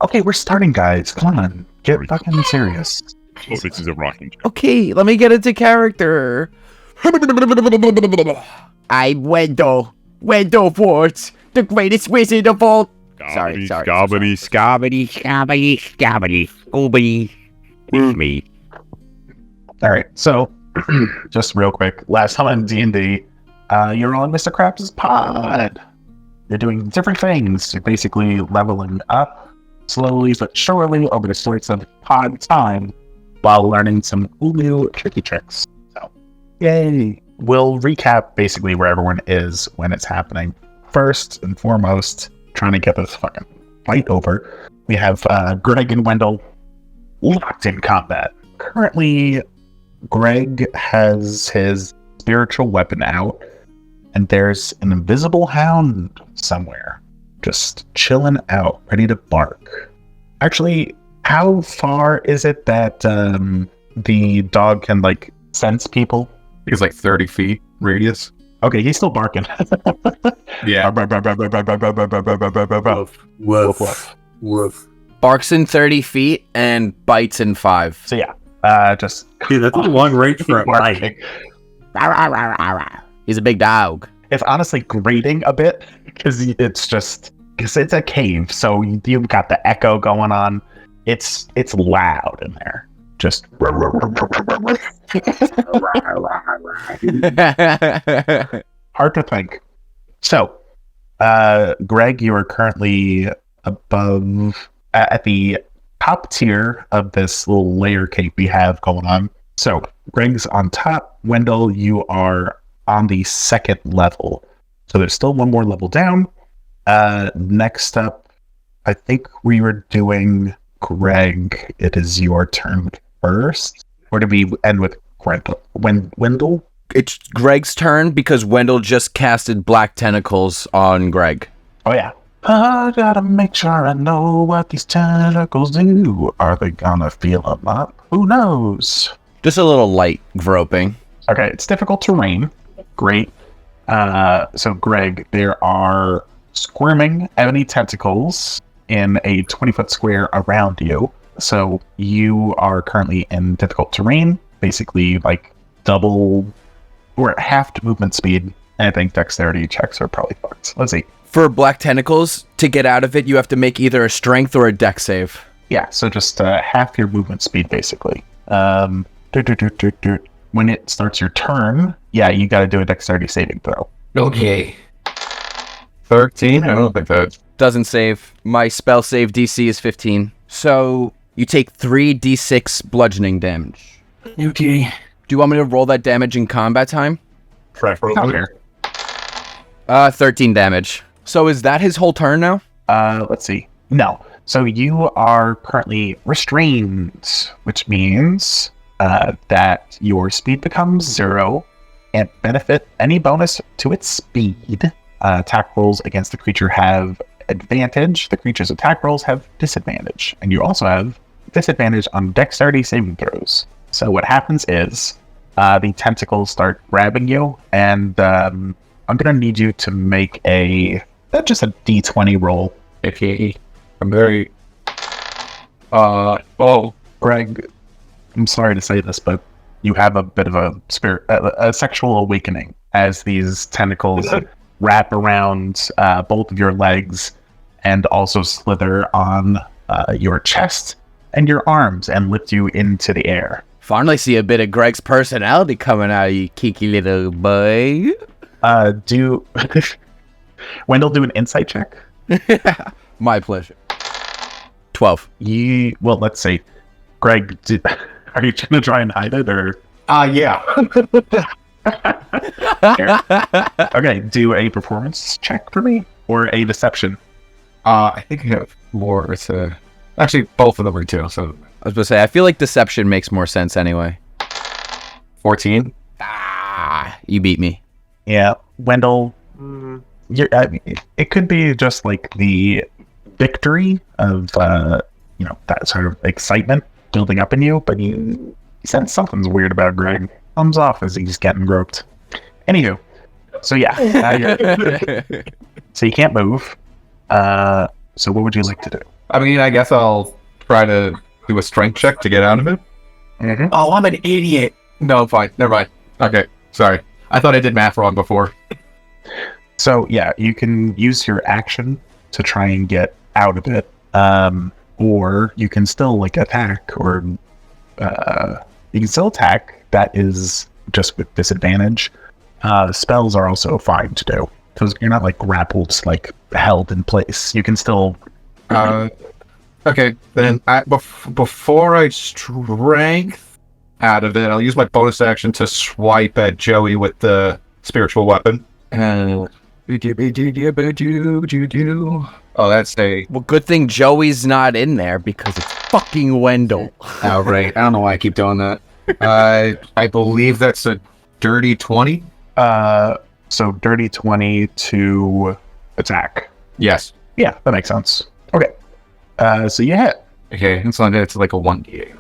Okay, we're starting, guys. Come on, get fucking serious. Oh, this is a rocking chair. Okay, let me get into character. I'm Wendell Fort, the greatest wizard of all. Sorry. Scobbity. It's me. All right, so just real quick, last time on D&D, you're on Mr. Krabs' pod. You're doing different things. You're basically leveling up slowly but surely over the course of pod time while learning some cool new tricky tricks. So, yay! We'll recap basically where everyone is when it's happening. First and foremost, trying to get this fucking fight over, we have Greg and Wendell locked in combat. Currently, Greg has his spiritual weapon out, and there's an invisible hound somewhere, just chilling out, ready to bark. Actually, how far is it that the dog can, like, sense people? It's like 30 feet radius. Okay, he's still barking. Yeah. Woof. Woof. Barks in 30 feet and bites in 5. So yeah, just Dude, that's a long range for a barking. He's a big dog. It's honestly grating a bit because it's a cave, so you've got the echo going on. It's loud in there. Just hard to think. So, Greg, you are currently above at the top tier of this little layer cake we have going on. So, Greg's on top. Wendell, you are on the second level. So there's still one more level down. Next up, I think we were doing Greg. It is your turn first. Or did we end with Wendell? It's Greg's turn because Wendell just casted black tentacles on Greg. Oh yeah. I gotta make sure I know what these tentacles do. Are they gonna feel them up? Who knows? Just a little light groping. Okay, it's difficult terrain. Great. So Greg, there are squirming ebony tentacles in a 20-foot square around you. So you are currently in difficult terrain, basically like double or half movement speed. And I think dexterity checks are probably fucked. Let's see. For black tentacles, to get out of it, you have to make either a strength or a dex save. Yeah, so just half your movement speed, basically. When it starts your turn, yeah, you got to do a dexterity saving throw. Okay. 13? I don't think that... Doesn't save. My spell save DC is 15. So you take 3d6 bludgeoning damage. Okay. Do you want me to roll that damage in combat time? Okay. 13 damage. So is that his whole turn now? Let's see. No. So you are currently restrained, which means that your speed becomes 0 and benefit any bonus to its speed. Attack rolls against the creature have advantage. The creature's attack rolls have disadvantage. And you also have disadvantage on dexterity saving throws. So what happens is the tentacles start grabbing you, and I'm going to need you to make just a d20 roll. Okay. I'm very... Greg, I'm sorry to say this, but you have a bit of a sexual awakening as these tentacles wrap around both of your legs and also slither on your chest and your arms and lift you into the air. Finally see a bit of Greg's personality coming out of you, kiki little boy. Wendell, do an insight check. My pleasure. 12. Let's see. Greg, are you trying to try and hide it, or? Yeah. Okay, do a performance check for me, or a deception. I think I have more to... Actually, both of them are 2, so... I was going to say, I feel like deception makes more sense anyway. 14? You beat me. Yeah, Wendell, it could be just like the victory of, that sort of excitement building up in you, but you sense something's weird about Greg. Thumbs off as he's getting groped. Anywho, so yeah, so you can't move. So what would you like to do? I mean, I guess I'll try to do a strength check to get out of it. Mm-hmm. Oh, I'm an idiot. No, fine. Never mind. Okay, sorry. I thought I did math wrong before. So yeah, you can use your action to try and get out of it, or you can still like attack, or you can still attack. That is just with disadvantage. Spells are also fine to do because you're not like grappled, like held in place. You can still. Okay, then before I strength out of it, I'll use my bonus action to swipe at Joey with the spiritual weapon. Oh, that's a... Well, good thing Joey's not in there because it's fucking Wendell. Oh, right. I don't know why I keep doing that. I believe that's a dirty 20. So dirty 20 to attack. Yes. Yeah, that makes sense. Okay. So you hit. Okay, it's like a 1d8.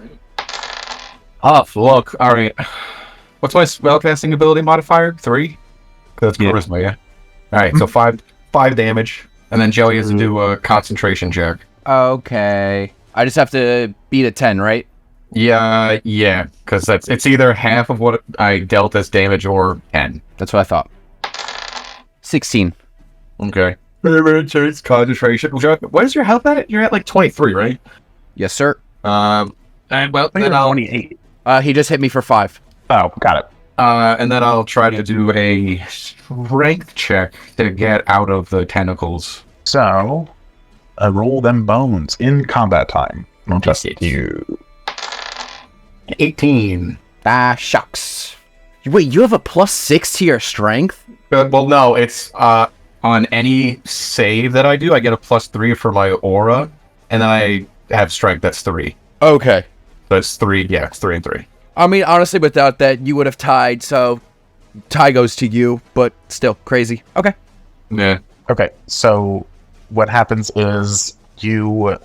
Oh, look. All right. What's my spellcasting ability modifier? 3? That's charisma, yeah. All right, so 5 damage, and then Joey has to do a concentration check. Okay. I just have to beat a 10, right? Yeah, because it's either half of what I dealt as damage or 10. That's what I thought. 16. Okay. Concentration. What is your health at? You're at like 23, right? Yes, sir. Well, I think then you're I'll 28. He just hit me for 5. Oh, got it. and then I'll try to do a strength check to get out of the tentacles. So, roll them bones in combat time. Not just you. 18. Ah, shucks. Wait, you have a +6 to your strength? Well, no, it's on any save that I do, I get a +3 for my aura, and then I have strength. That's 3. Okay. That's 3. Yeah, it's 3 and 3. I mean, honestly, without that, you would have tied, so tie goes to you, but still crazy. Okay. Yeah. Okay, so what happens is you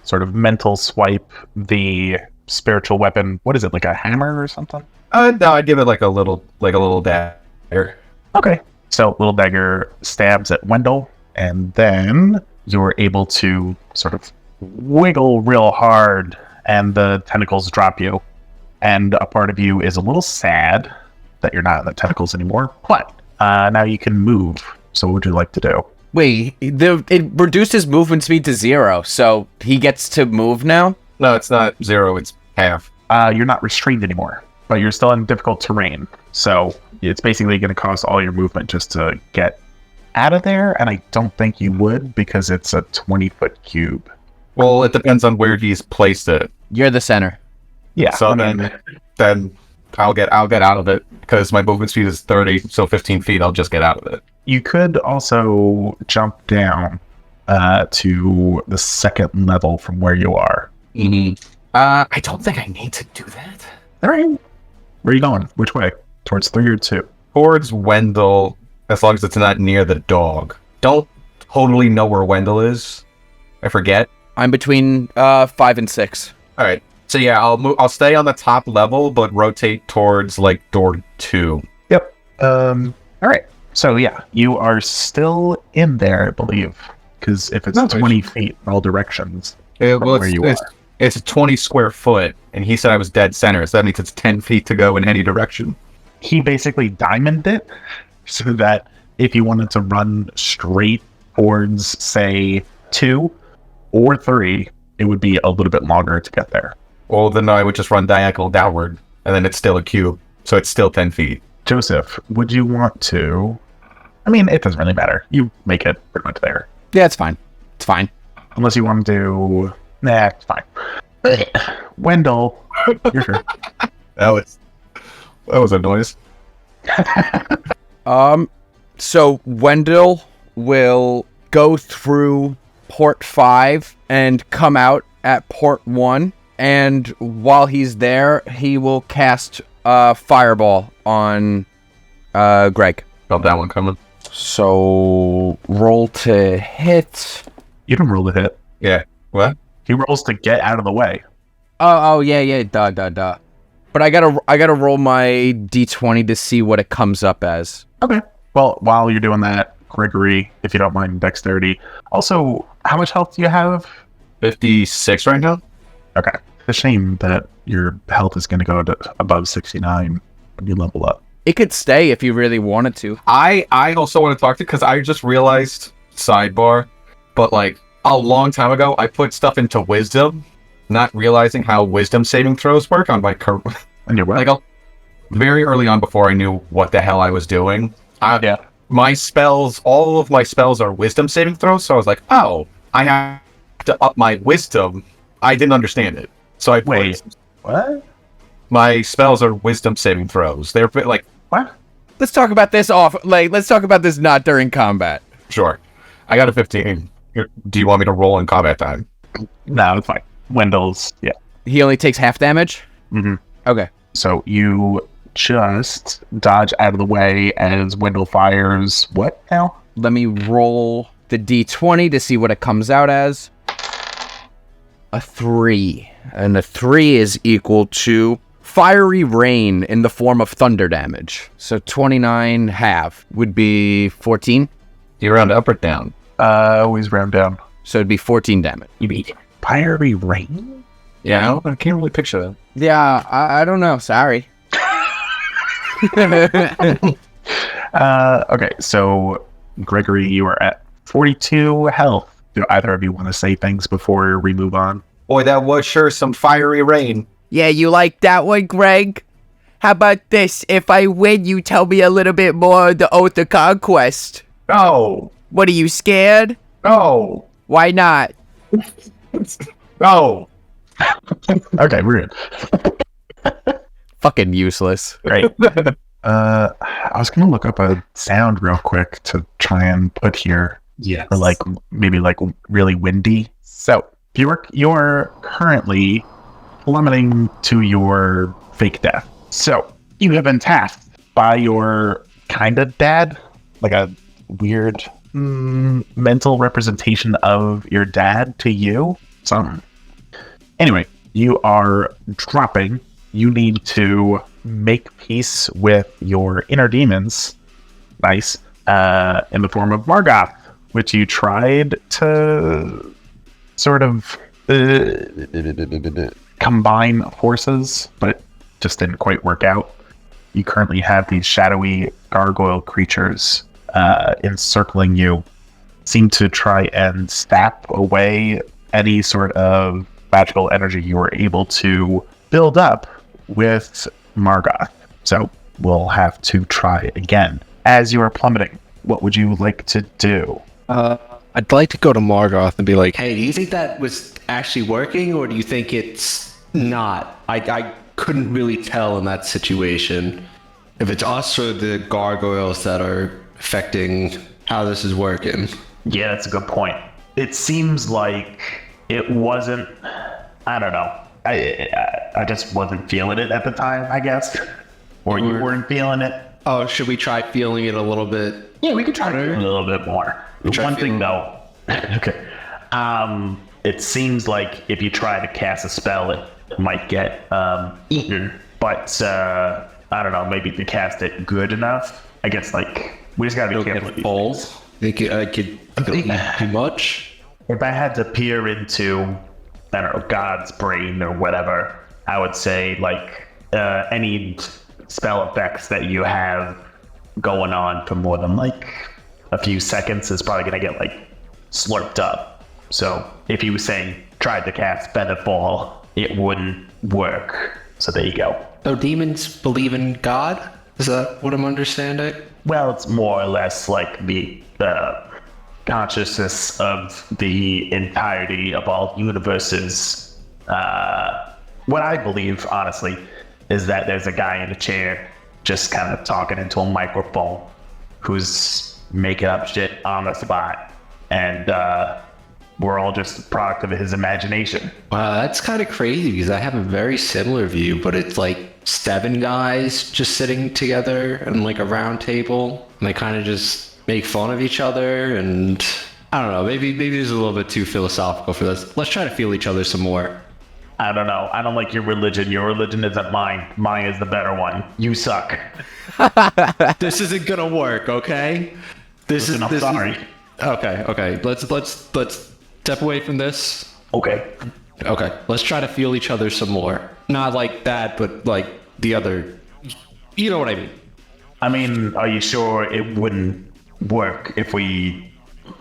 sort of mental swipe the spiritual weapon. What is it, like a hammer or something? No, I'd give it like a little dagger. Okay. So little dagger stabs at Wendell, and then you're able to sort of wiggle real hard, and the tentacles drop you. And a part of you is a little sad that you're not in the tentacles anymore, but now you can move. So what would you like to do? Wait, it reduced his movement speed to 0, so he gets to move now? No, it's not 0, it's half. You're not restrained anymore, but you're still in difficult terrain. So it's basically going to cost all your movement just to get out of there, and I don't think you would because it's a 20-foot cube. Well, it depends on where he's placed it. You're the center. Yeah. So then I'll get out of it because my movement speed is 30, so 15 feet. I'll just get out of it. You could also jump down to the second level from where you are. Mm-hmm. I don't think I need to do that. All right. Where are you going? Which way? Towards 3 or 2? Towards Wendell, as long as it's not near the dog. Don't totally know where Wendell is. I forget. I'm between 5 and 6. All right. So yeah, I'll stay on the top level, but rotate towards like door 2. Yep. All right. So yeah, you are still in there, I believe, because if it's 20 feet in all directions, it's 20 square foot, and he said I was dead center, so that means it's 10 feet to go in any direction. He basically diamonded it so that if you wanted to run straight towards, say, 2 or 3, it would be a little bit longer to get there. Well, then I would just run diagonal downward, and then it's still a cube, so it's still 10 feet. Joseph, would you want to... I mean, it doesn't really matter. You make it pretty much there. Yeah, it's fine. It's fine. Unless you want to do... Nah, it's fine. Wendell, you're sure. That was a noise. So Wendell will go through port 5 and come out at port 1, and while he's there, he will cast Fireball on Greg. Felt that one coming. So roll to hit. You don't roll to hit. Yeah. What? He rolls to get out of the way. Oh yeah, duh. But I gotta roll my d20 to see what it comes up as. Okay. Well, while you're doing that, Gregory, if you don't mind dexterity. Also, how much health do you have? 56 right now. Okay. It's a shame that your health is going to go to above 69 when you level up. It could stay if you really wanted to. I also want to talk to because I just realized, sidebar, but like a long time ago, I put stuff into wisdom, not realizing how wisdom saving throws work on my And you're like very early on before I knew what the hell I was doing. Yeah. My spells, all of my spells are wisdom saving throws, so I was like, oh, I have to up my wisdom. I didn't understand it. So I Wait. What? my spells are wisdom saving throws. They're like, What? Let's talk about this let's talk about this not during combat. sure. I got a 15. Do you want me to roll in combat time? No, it's fine. Wendell's, yeah. He only takes half damage? Mm-hmm. Okay. So you just dodge out of the way as Wendell fires what now? Let me roll the d20 to see what it comes out as. A 3. And a 3 is equal to fiery rain in the form of thunder damage. So 29 half would be 14. Do you round up or down? Always round down. So it'd be 14 damage. You beat fiery rain? Yeah, I can't really picture that. Yeah, I don't know. Sorry. Okay, so Gregory, you are at 42 health. Do either of you want to say things before we move on? Boy, that was sure some fiery rain. Yeah, you like that one, Greg? How about this? If I win, you tell me a little bit more of the Oath of Conquest. No, What, are you scared? no, Why not? no. Okay, we're good. Fucking useless. Great. I was gonna look up a sound real quick to try and put here. Yes. Or like maybe like really windy. So you're currently plummeting to your fake death. So you have been tasked by your kind of dad, like a weird mental representation of your dad to you. So anyway, you are dropping. You need to make peace with your inner demons. Nice. In the form of Margoth, which you tried to sort of combine forces, but it just didn't quite work out. You currently have these shadowy gargoyle creatures encircling you, seem to try and sap away any sort of magical energy you were able to build up with Margoth. So we'll have to try again. As you are plummeting, what would you like to do? I'd like to go to Margoth and be like, hey, do you think that was actually working, or do you think it's not? I couldn't really tell in that situation if it's us or the gargoyles that are affecting how this is working. Yeah, that's a good point. It seems like it wasn't, I don't know. I just wasn't feeling it at the time, I guess. Or you weren't feeling it. Oh, should we try feeling it a little bit? Yeah, we could try to do a little bit more. One thing though, okay. It seems like if you try to cast a spell, it might get eaten. But I don't know, maybe if you cast it good enough, I guess like we just gotta be careful. Get full. Think I could eat too much? If I had to peer into, I don't know, God's brain or whatever, I would say like any spell effects that you have going on for more than like a few seconds is probably gonna get like slurped up. So if you were saying tried to cast Featherfall, it wouldn't work. So there you go. So demons believe in God? Is that what I'm understanding? Well, it's more or less like the consciousness of the entirety of all universes. What I believe, honestly, is that there's a guy in a chair just kind of talking into a microphone who's making up shit on the spot. And we're all just a product of his imagination. Wow, that's kind of crazy because I have a very similar view, but it's like 7 guys just sitting together in like a round table, and they kind of just make fun of each other, and I don't know, maybe it's a little bit too philosophical for this. Let's try to feel each other some more. I don't know. I don't like your religion. Your religion isn't mine. Mine is the better one. You suck. This isn't gonna work, okay? Listen, I'm sorry. Okay. Let's step away from this. Okay. Okay, let's try to feel each other some more. Not like that, but like the other. You know what I mean? I mean, are you sure it wouldn't work if we...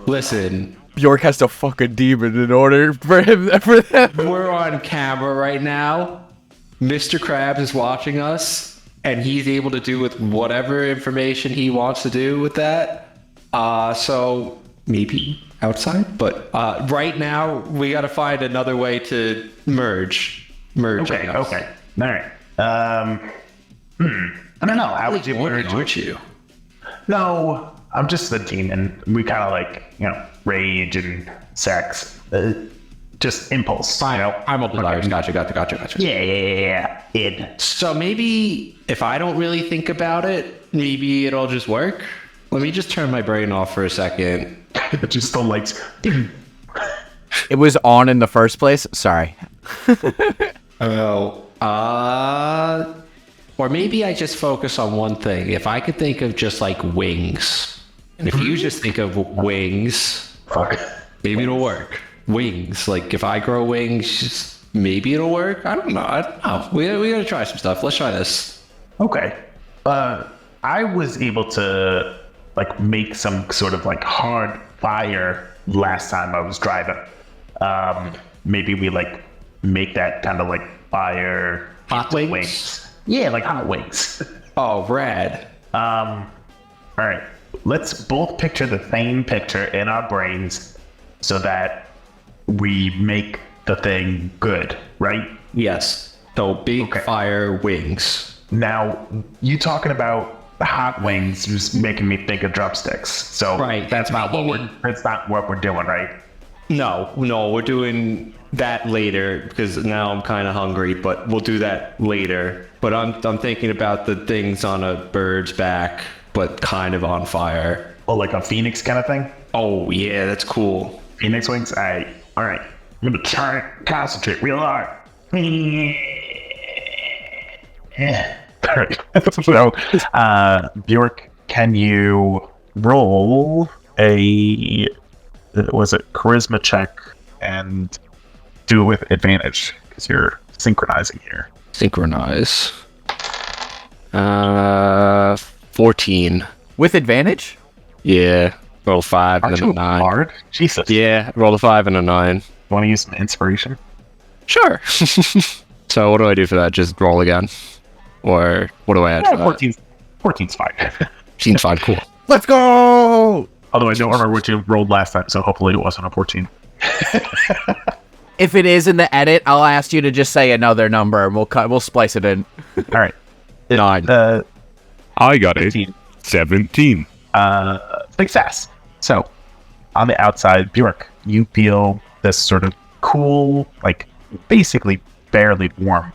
Listen, Bjork has to fuck a demon in order for him for them. we're on camera right now. Mr. Krabs is watching us, and he's able to do with whatever information he wants to do with that. So maybe outside, but right now we got to find another way to merge. Okay, us. okay. All right. I don't know. How would you merge? Aren't you? No, I'm just the demon. We kind of like, rage and sex. Just impulse, you know? I'm all desires. Gotcha. Yeah. Id. So maybe if I don't really think about it, maybe it'll just work. Let me just turn my brain off for a second. Just the lights. It was on in the first place. Sorry. Or maybe I just focus on one thing. If I could think of just like wings, and if you just think of wings, Fuck. maybe it'll work. Wings, like if I grow wings, maybe it'll work. I don't know. We gotta try some stuff. Let's try this. Okay. I was able to make some sort of hard fire last time I was driving. Maybe we make that kind of fire Hot wings? Yeah, like hot wings. Oh, rad. All right. Let's both picture the same picture in our brains so that we make the thing good, right? Yes. So big fire wings. Now, you talking about hot wings just making me think of drumsticks. So Right. that's not what we're doing, right? No, we're doing that later because now I'm kind of hungry, but we'll do that later. But I'm thinking about the things on a bird's back, but kind of on fire. Oh, like a phoenix kind of thing? Oh, yeah, that's cool. Phoenix wings? All right. I'm gonna try and concentrate real hard. Yeah. All right. So, Bjork, can you roll a charisma check and do it with advantage because you're synchronizing here. Synchronize. 14. With advantage? Yeah. Roll 5 Aren't and then you a 9. hard? Jesus. Yeah, roll a 5 and a 9. Want to use some inspiration? Sure. So what do I do for that? Just roll again? Or what do I add for that? 14's fine. 14's fine, cool. Let's go! Although I don't remember what you rolled last time, so hopefully it wasn't a 14. If it is in the edit, I'll ask you to just say another number and we'll splice it in. All right. 9. I got 15. it. 17. Success. So, on the outside, Bjork, you feel this sort of cool, basically barely warm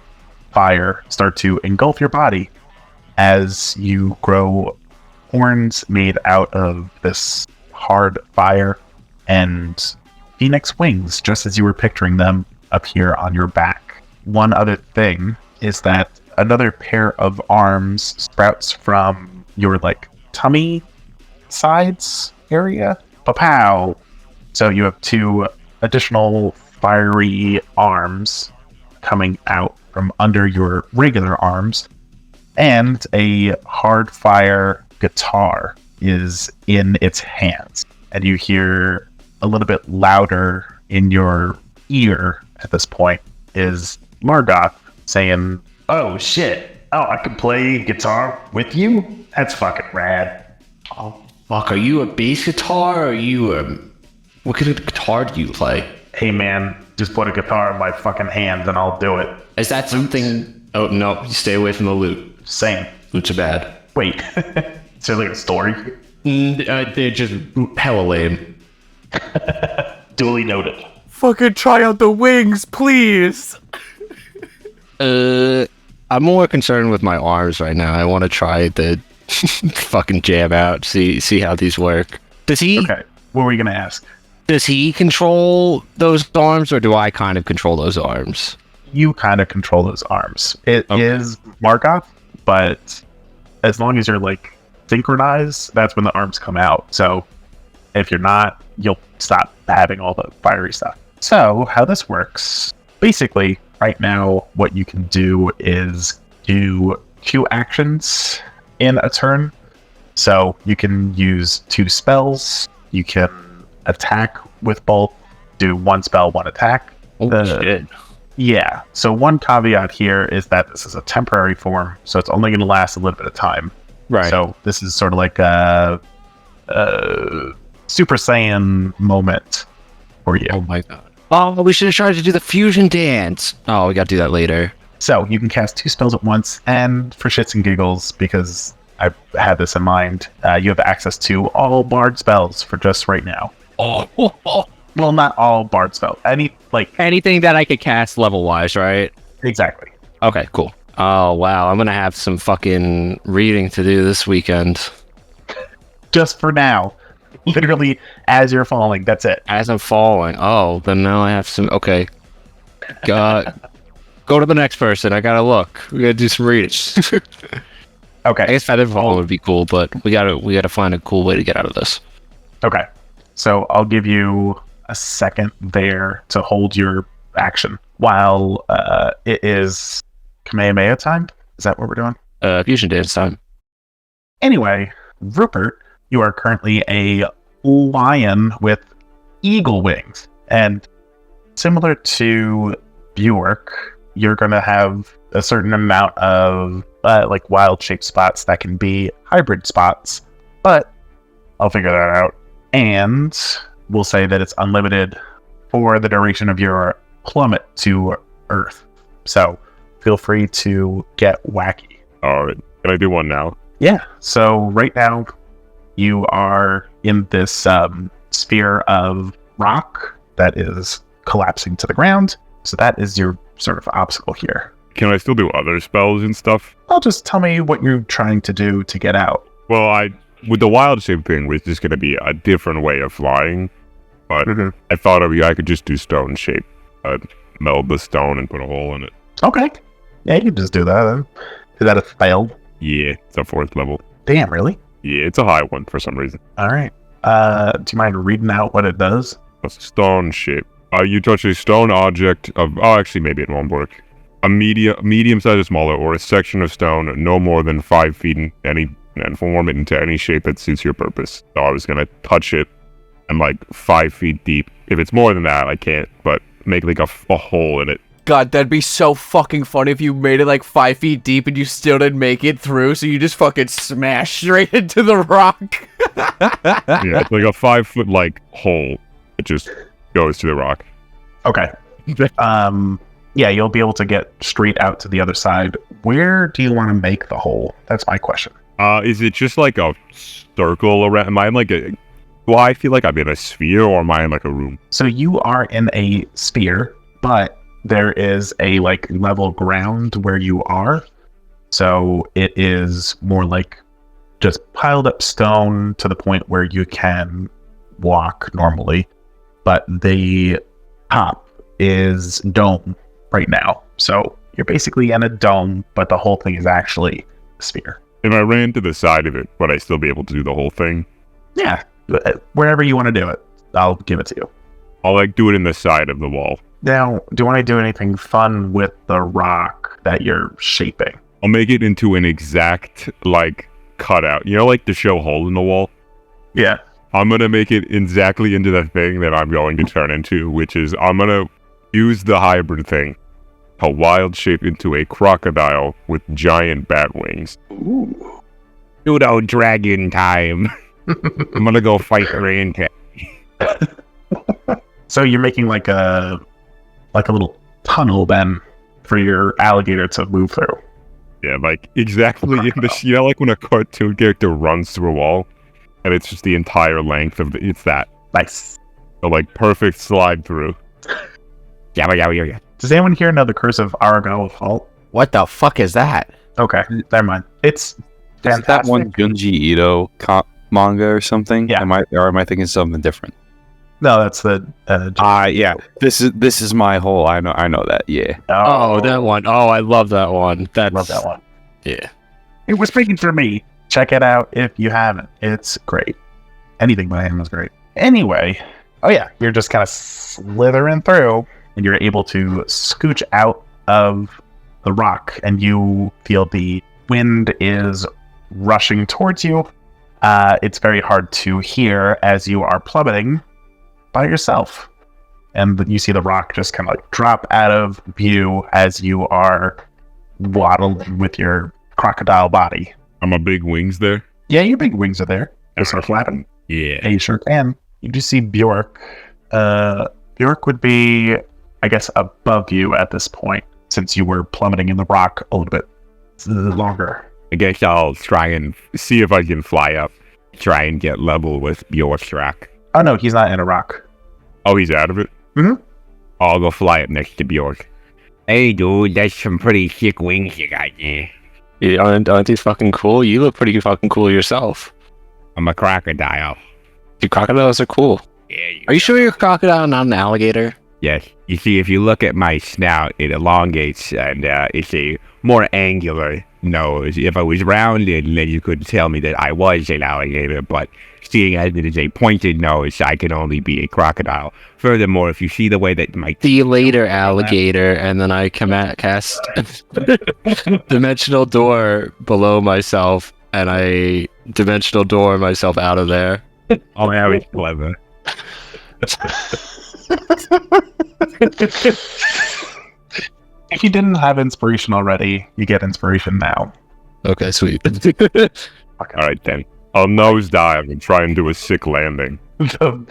fire start to engulf your body as you grow horns made out of this hard fire and phoenix wings, just as you were picturing them appear on your back. One other thing is that another pair of arms sprouts from your tummy sides area. Pow! So you have 2 additional fiery arms coming out from under your regular arms, and a hard fire guitar is in its hands. And you hear a little bit louder in your ear at this point is Margoth saying, "Oh shit! Oh, I can play guitar with you? That's fucking rad." Oh, fuck, are you a bass guitar or are you what kind of guitar do you play? Hey man, just put a guitar in my fucking hands and I'll do it. Is that something... Oh, no, you stay away from the loot. Same. Loots are bad. Wait, is there a story? They're just hella lame. Duly noted. Fucking try out the wings, please! I'm more concerned with my arms right now. I want to try the fucking jam out, see how these work. Okay, what were you gonna ask? Does he control those arms, or do I kind of control those arms? You kind of control those arms. It is Margoth, but as long as you're synchronized, that's when the arms come out. So if you're not, you'll stop having all the fiery stuff. So, how this works, basically, right now, what you can do is do 2 actions in a turn. So, you can use 2 spells, you can attack with both, do 1 spell, 1 attack. Shit. Yeah, so one caveat here is that this is a temporary form, so it's only going to last a little bit of time. Right. So, this is sort of like a Super Saiyan moment for you. Oh my god. Oh, we should have tried to do the fusion dance. Oh, we got to do that later. So you can cast 2 spells at once, and for shits and giggles, because I've had this in mind, you have access to all bard spells for just right now. Oh. Well, not all bard spells. Anything that I could cast level wise, right? Exactly. Okay, cool. Oh wow, I'm gonna have some fucking reading to do this weekend. Just for now. Literally, as you're falling, that's it. As I'm falling. Oh, then now I have some. Okay. Go to the next person. I gotta look. We gotta do some reading. Okay. I guess feather fall would be cool, but we gotta find a cool way to get out of this. Okay. So I'll give you a second there to hold your action while it is Kamehameha time. Is that what we're doing? Fusion dance time. Anyway, Rupert, you are currently a lion with eagle wings. And similar to Bjork, you're going to have a certain amount of wild shape spots that can be hybrid spots. But I'll figure that out. And we'll say that it's unlimited for the duration of your plummet to Earth. So feel free to get wacky. Alright. Can I do one now? Yeah. So right now, you are in this sphere of rock that is collapsing to the ground. So that is your sort of obstacle here. Can I still do other spells and stuff? I'll just tell me what you're trying to do to get out. Well, with the wild shape thing, was just going to be a different way of flying. But Mhm. I thought I could just do stone shape. I'd meld the stone and put a hole in it. Okay. Yeah, you can just do that then. Is that a fail? Yeah, it's a 4th level. Damn, really? Yeah, it's a high one for some reason. All right. Do you mind reading out what it does? A stone shape. You touch a stone object of... Oh, actually, maybe it won't work. A medium size or smaller, or a section of stone no more than 5 feet in any... and form it into any shape that suits your purpose. So I was going to touch it and 5 feet deep. If it's more than that, I can't, but make a hole in it. God, that'd be so fucking funny if you made it 5 feet deep and you still didn't make it through, so you just fucking smash straight into the rock. Yeah, it's a 5 foot hole. It just goes to the rock. Okay. Yeah, you'll be able to get straight out to the other side. Where do you want to make the hole? That's my question. Is it just a circle around? Am I in do I feel like I'm in a sphere, or am I in a room? So you are in a sphere, but there is a level ground where you are. So it is more just piled up stone to the point where you can walk normally. But the top is dome right now. So you're basically in a dome, but the whole thing is actually a sphere. If I ran to the side of it, would I still be able to do the whole thing? Yeah, wherever you want to do it, I'll give it to you. I'll do it in the side of the wall. Now, do you want to do anything fun with the rock that you're shaping? I'll make it into an exact cutout. You know, to show hole in the wall? Yeah. I'm going to make it exactly into the thing that I'm going to turn into, which is I'm going to use the hybrid thing, a wild shape into a crocodile with giant bat wings. Ooh. Pseudo dragon time. I'm going to go fight Rain Cat. So you're making a little tunnel then for your alligator to move through. Yeah, exactly in the... You know, when a cartoon character runs through a wall, and it's just the entire length of it's that. Nice. So, perfect slide through. Yeah. Does anyone here know the Curse of Aragao Fault? What the fuck is that? Okay, never mind. It's Is that one Junji Ito manga or something? Yeah. Am I thinking something different? No, that's the... Yeah. This is my whole... I know that, yeah. Oh, that one. Oh, I love that one. I love that one. Yeah. It was speaking for me. Check it out if you haven't. It's great. Anything by him is great. Anyway, Oh yeah, you're just kind of slithering through, and you're able to scooch out of the rock, and you feel the wind is rushing towards you. It's very hard to hear as you are plummeting by yourself. And you see the rock just kind of like drop out of view as you are waddling with your crocodile body. Are my big wings there? Yeah, your big wings are there. They start flapping. Yeah. Yeah, you sure can. You do see Bjork. Bjork would be, I guess, above you at this point, since you were plummeting in the rock a little bit longer. I guess I'll try and see if I can fly up. Try and get level with Bjork's rock. Oh no, he's not in a rock. Oh, he's out of it? Mm-hmm. I'll go fly up next to Bjork. Hey, dude, that's some pretty sick wings you got there. Yeah, aren't these fucking cool? You look pretty fucking cool yourself. I'm a crocodile. Your crocodiles are cool. Yeah. Are you sure you're a crocodile, not an alligator? Yes. You see, if you look at my snout, it elongates and it's a more angular nose. If I was rounded, then you could tell me that I was an alligator, but seeing as it is a pointed nose, I can only be a crocodile. Furthermore, if you see the way that my... See you later, alligator, and then I cast dimensional door below myself, and I dimensional door myself out of there. Oh, that was clever. If you didn't have inspiration already, you get inspiration now. Okay, sweet. Alright then. I'll nosedive and try and do a sick landing. The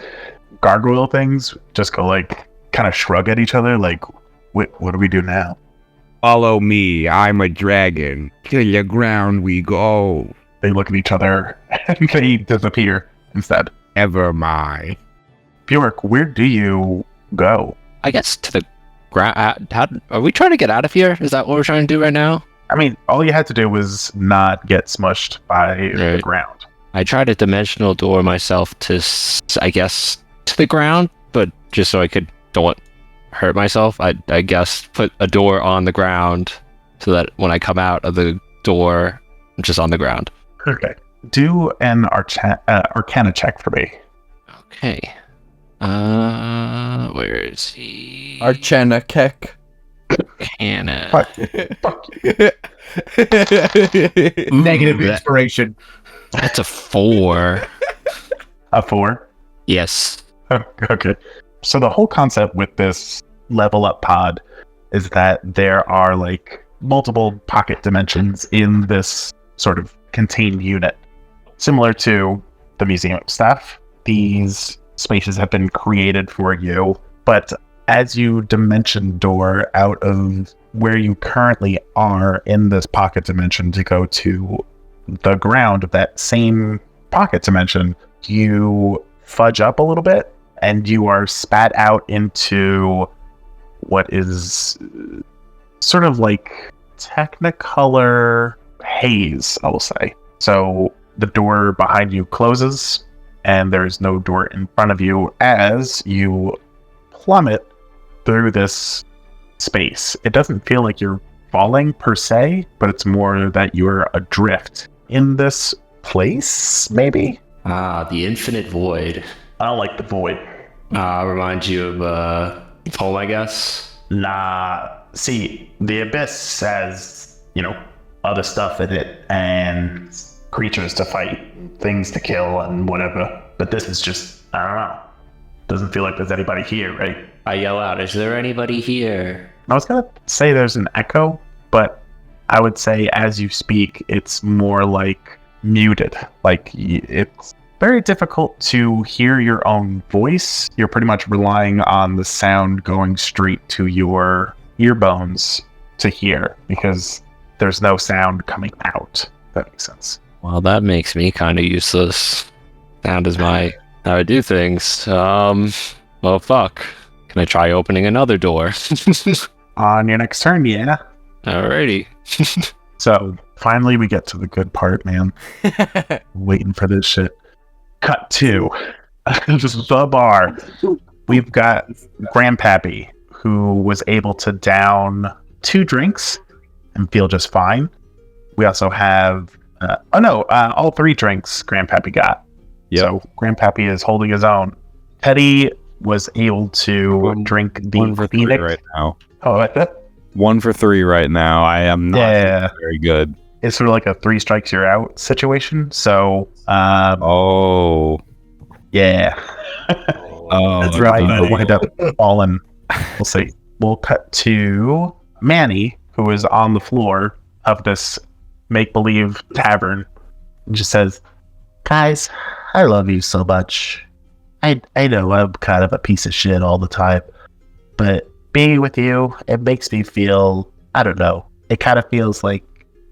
gargoyle things just go like, kind of shrug at each other, like, what do we do now? Follow me, I'm a dragon. To the ground we go. They look at each other and they disappear instead. Ever my. Bjork, where do you go? I guess to the ground. Are we trying to get out of here? Is that what we're trying to do right now? I mean, all you had to do was not get smushed by the Right. ground. I tried to dimensional door myself to, I guess, to the ground, but just so I don't hurt myself, I guess put a door on the ground so that when I come out of the door, I'm just on the ground. Okay. Do an Arcana check for me. Okay. Where is he? Arcana kick. Arcana. Fuck you. Negative inspiration. That's a 4. A 4? Yes. Okay. So the whole concept with this level up pod is that there are like multiple pocket dimensions in this sort of contained unit. Similar to the museum stuff, these spaces have been created for you, but as you dimension door out of where you currently are in this pocket dimension to go to the ground of that same pocket dimension, you fudge up a little bit and you are spat out into what is sort of like Technicolor haze, I will say. So the door behind you closes and there's no door in front of you as you plummet through this space. It doesn't feel like you're falling per se, but it's more that you're adrift in this place, maybe? Ah, the infinite void. I don't like the void. Reminds you of home, I guess. Nah, see, the abyss has, other stuff in it and creatures to fight, things to kill and whatever. But this is just, I don't know. Doesn't feel like there's anybody here, right? I yell out, "Is there anybody here?" I was gonna say there's an echo, but I would say as you speak, it's more like muted. Like it's very difficult to hear your own voice. You're pretty much relying on the sound going straight to your earbones to hear because there's no sound coming out. If that makes sense. Well, that makes me kind of useless. Sound is how I do things. Well, fuck. Can I try opening another door? On your next turn, yeah. Alrighty. So finally we get to the good part, man. Waiting for this shit. Cut to the bar. We've got Grandpappy, who was able to down 2 drinks and feel just fine. We also have all 3 drinks Grandpappy got. Yep. So Grandpappy is holding his own. Teddy was able to drink the 1 for 3 Uniq. right now. Oh, like that? 1 for 3 right now. I am not Yeah. very good. It's sort of like a 3 strikes you're out situation. So, Oh. yeah. Oh, That's rough, I buddy. wind up falling. We'll see. We'll cut to Manny, who is on the floor of this make-believe tavern, and just says, "Guys, I love you so much. I know I'm kind of a piece of shit all the time, but being with you, it makes me feel, I don't know, it kind of feels like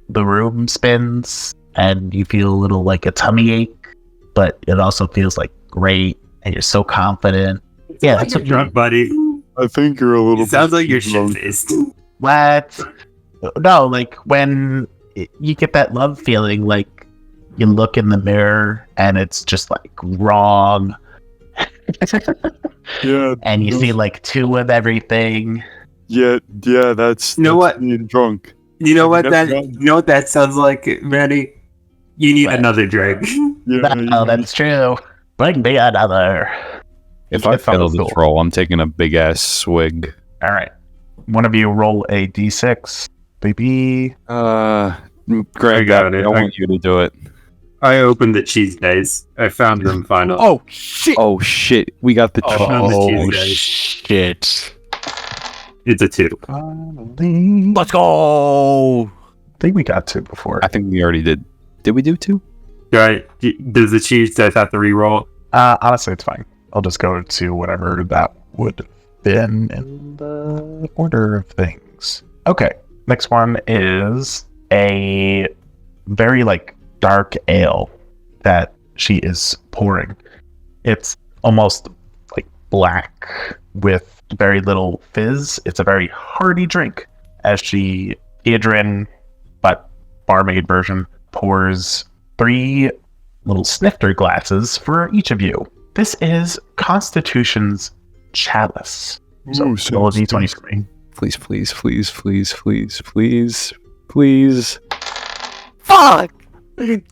the room spins and you feel a little like a tummy ache, but it also feels like great and you're so confident." Yeah, that's You're what drunk, buddy. I think you're a little. It sounds like you're drunk. shit-faced. What? No, like when you get that love feeling, like you look in the mirror and it's just like wrong. Yeah. And you see like 2 of everything. Yeah. That's. You know that's what? Being drunk. You know what Never that? done. You know what that sounds like, Manny? You need What? another drink. Yeah. No, that's true. Bring me another. If I That sounds fail this cool. roll, I'm taking a big ass swig. All right. One of you roll a d6, baby. Greg, I got it. I want you to do it. I opened the cheese days. I found them finally. Oh shit! Oh shit, we got the. Oh, found the Oh cheese days. shit! It's a 2. Finally. Let's go. I think we got 2 before. I think we already did. Did we do 2? Right? Does the cheese dice have to re-roll? Honestly, it's fine. I'll just go to whatever that would have been in the order of things. Okay. Next one is a very like dark ale that she is pouring. It's almost like black with very little fizz. It's a very hearty drink as she, Adrian, but barmaid version, pours 3 little snifter glasses for each of you. This is Constitution's Chalice. So Ooh, roll a sounds d20 for me. Please, please, please, please, please, please, please. Fuck,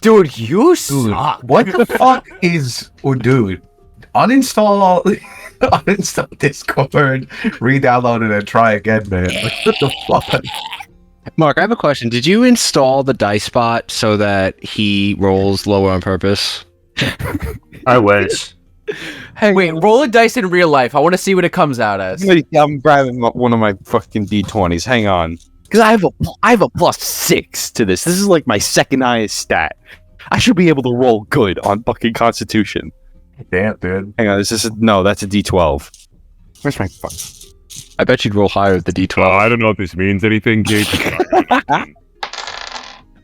dude, you suck. What the fuck is... Oh, dude. Uninstall... Uninstall Discord, re-download it, and try again, man. Like, what the fuck? Mark, I have a question. Did you install the dice bot so that he rolls lower on purpose? I wish. Hey, Wait, roll a dice in real life. I want to see what it comes out as. I'm grabbing one of my fucking d20s. Hang on, because I have a +6 to this. This is like my second highest stat. I should be able to roll good on fucking Constitution. Damn, dude. Hang on, that's a d12. Where's my fuck? I bet you'd roll higher with the D12. I don't know if this means anything, Gage.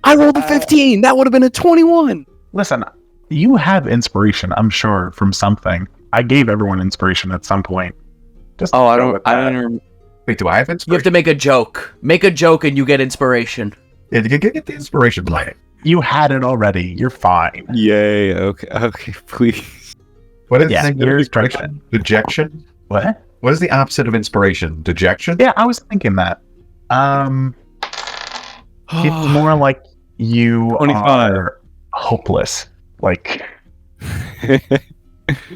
I rolled a 15. That would have been a 21. Listen, you have inspiration, I'm sure, from something. I gave everyone inspiration at some point. Just Oh, I go don't. with I that. don't. Wait, do I have You have inspiration? to make a joke. Make a joke and you get inspiration. Yeah, get the inspiration blind. You had it already. You're fine. Yay. Okay. Okay. Please. What is Yeah, the you're inspiration? Dejection? What? What is the opposite of inspiration? Dejection? Yeah, I was thinking that. It's more like you 25. are hopeless. Like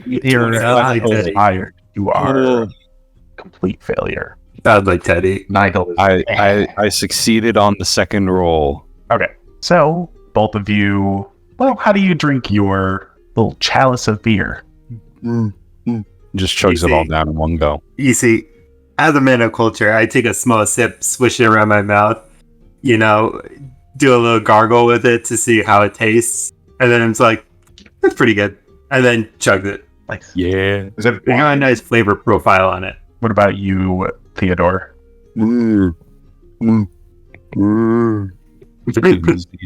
you're Sounds not like Teddy. tired. You are complete failure. Sounds like Teddy. Nigel is... I succeeded on the second roll. Okay, so both of you. Well, how do you drink your little chalice of beer? Just chugs it all down in one go. You see, as a man of culture, I take a small sip, swish it around my mouth, you know, do a little gargle with it to see how it tastes, and then it's like, that's pretty good. And then chug it. Like, Yeah. Is it It got a nice flavor profile on it. what about you, Theodore? He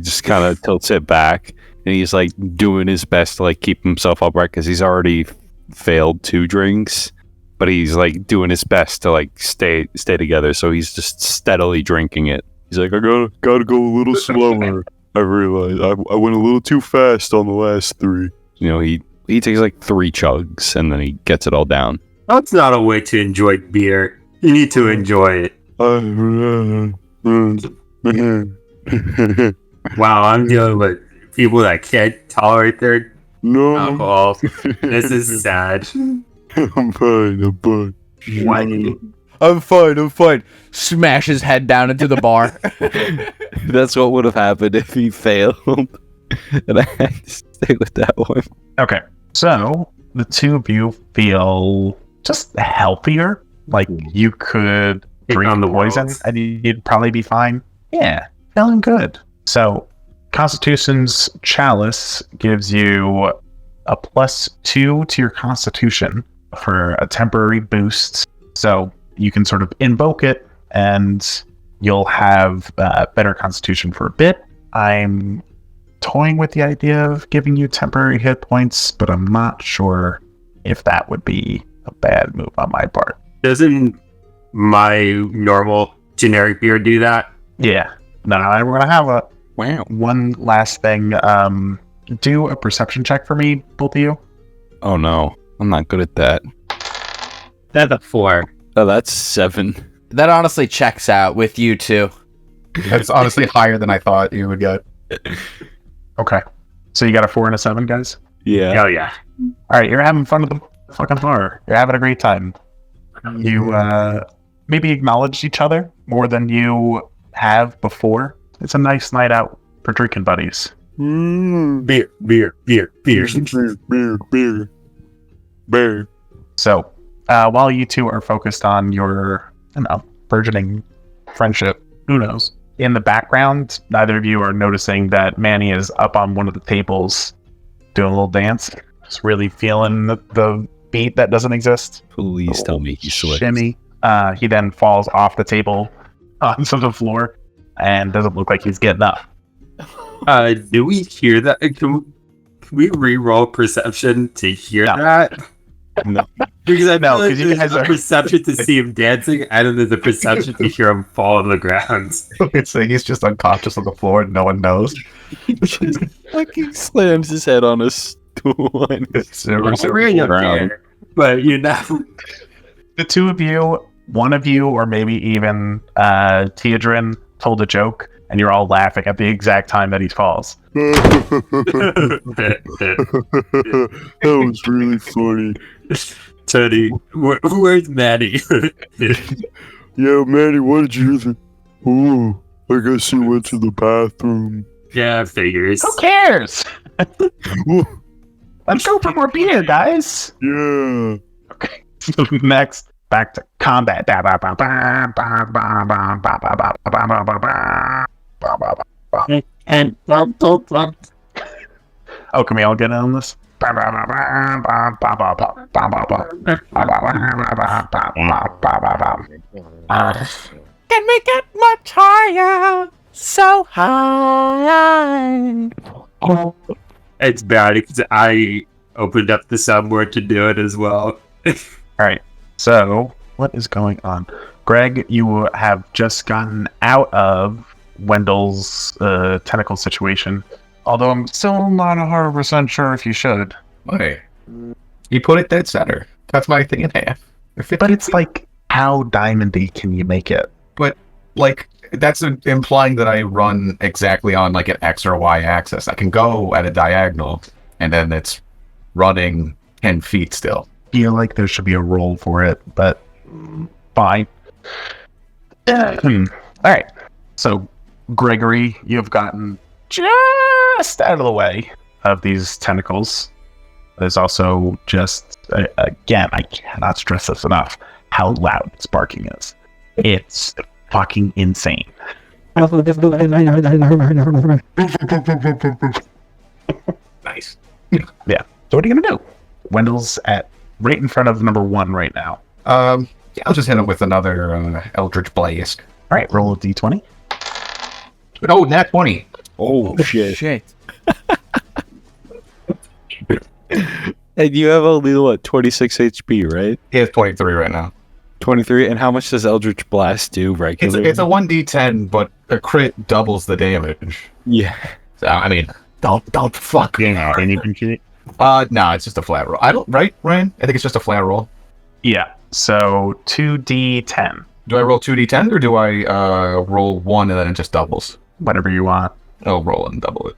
just kind of tilts it back, and he's like doing his best to like keep himself upright because he's already failed 2 drinks, but he's like doing his best to like stay together. So he's just steadily drinking it. He's like, I gotta go a little slower. I realized I went a little too fast on the last 3. You know, he takes like 3 chugs and then he gets it all down. That's not a way to enjoy beer. You need to enjoy it. Wow, I'm dealing with people that can't tolerate their No. alcohol. This is sad. I'm fine. I'm fine. Smash his head down into the bar. That's what would have happened if he failed. And I had to stay with that one. Okay, so the two of you feel just healthier. Like you could drink on the poison world. and you'd probably be fine. Yeah, feeling good. So, Constitution's Chalice gives you a +2 to your Constitution for a temporary boost. So you can sort of invoke it and you'll have better Constitution for a bit. I'm toying with the idea of giving you temporary hit points, but I'm not sure if that would be a bad move on my part. Doesn't my normal generic beer do that? Yeah. No, we're going to have a Wow. one last thing. Do a perception check for me, both of you. Oh no, I'm not good at that. That's a 4. Oh, that's 7. That honestly checks out with you two. That's honestly higher than I thought you would get. Okay. So you got a 4 and a 7, guys? Yeah. Hell yeah. All right, you're having fun at the fucking bar. You're having a great time. You maybe acknowledged each other more than you have before. It's a nice night out for drinking buddies. Beer. Bear. So, while you two are focused on your, burgeoning friendship, who knows? In the background, neither of you are noticing that Manny is up on one of the tables doing a little dance. Just really feeling the beat that doesn't exist. Please tell me he slipped. Shimmy. He then falls off the table onto the floor and doesn't look like he's getting up. Do we hear that? Can we re-roll perception to hear No. that? No. Because I know because you there's guys a are- perception to see him dancing, and then there's a perception to hear him fall on the ground. So he's just unconscious on the floor and no one knows. He just fucking slams his head on a stool. And I really don't care. But you know, The two of you, one of you, or maybe even Teodrin, told a joke, and you're all laughing at the exact time that he falls. That was really funny. Teddy, where's Maddie? Yeah, Manny, what did you think? Oh, I guess he went to the bathroom. Yeah, figures. Who cares? Let's go for more beer, guys. Yeah. Okay. So next, back to combat. And Oh, can we all get in on this? Can we get much higher? So high. It's bad because I opened up the subword to do it as well. All right. So, what is going on? Greg, you have just gotten out of Wendell's tentacle situation. Although I'm still not 100% sure if you should. Wait. You put it dead center. That's my thing in half. But it's like, how diamondy can you make it? Like, that's implying that I run exactly on like an X or Y axis. I can go at a diagonal, and then it's running 10 feet still. Feel like there should be a roll for it, but fine. All right. So, Gregory, you've gotten just out of the way of these tentacles. There's also just, again, I cannot stress this enough, how loud this barking is. It's fucking insane. Nice. Yeah. So what are you gonna do? Wendell's at right in front of number 1 right now. Yeah, I'll just hit him with another Eldritch Blast. All right, roll a d20. Oh, nat 20. Oh, shit. Shit. And you have only, what, 26 HP, right? He has 23 right now. 23. And how much does Eldritch Blast do regularly? It's a 1d10, but a crit doubles the damage. Yeah. So, I mean, don't fucking... No, No, it's just a flat roll. I don't... Right, Ryan? I think it's just a flat roll. Yeah. So 2d10, Do I roll 2d10, or do I roll 1 and then it just doubles? whatever you want. I'll roll and double it.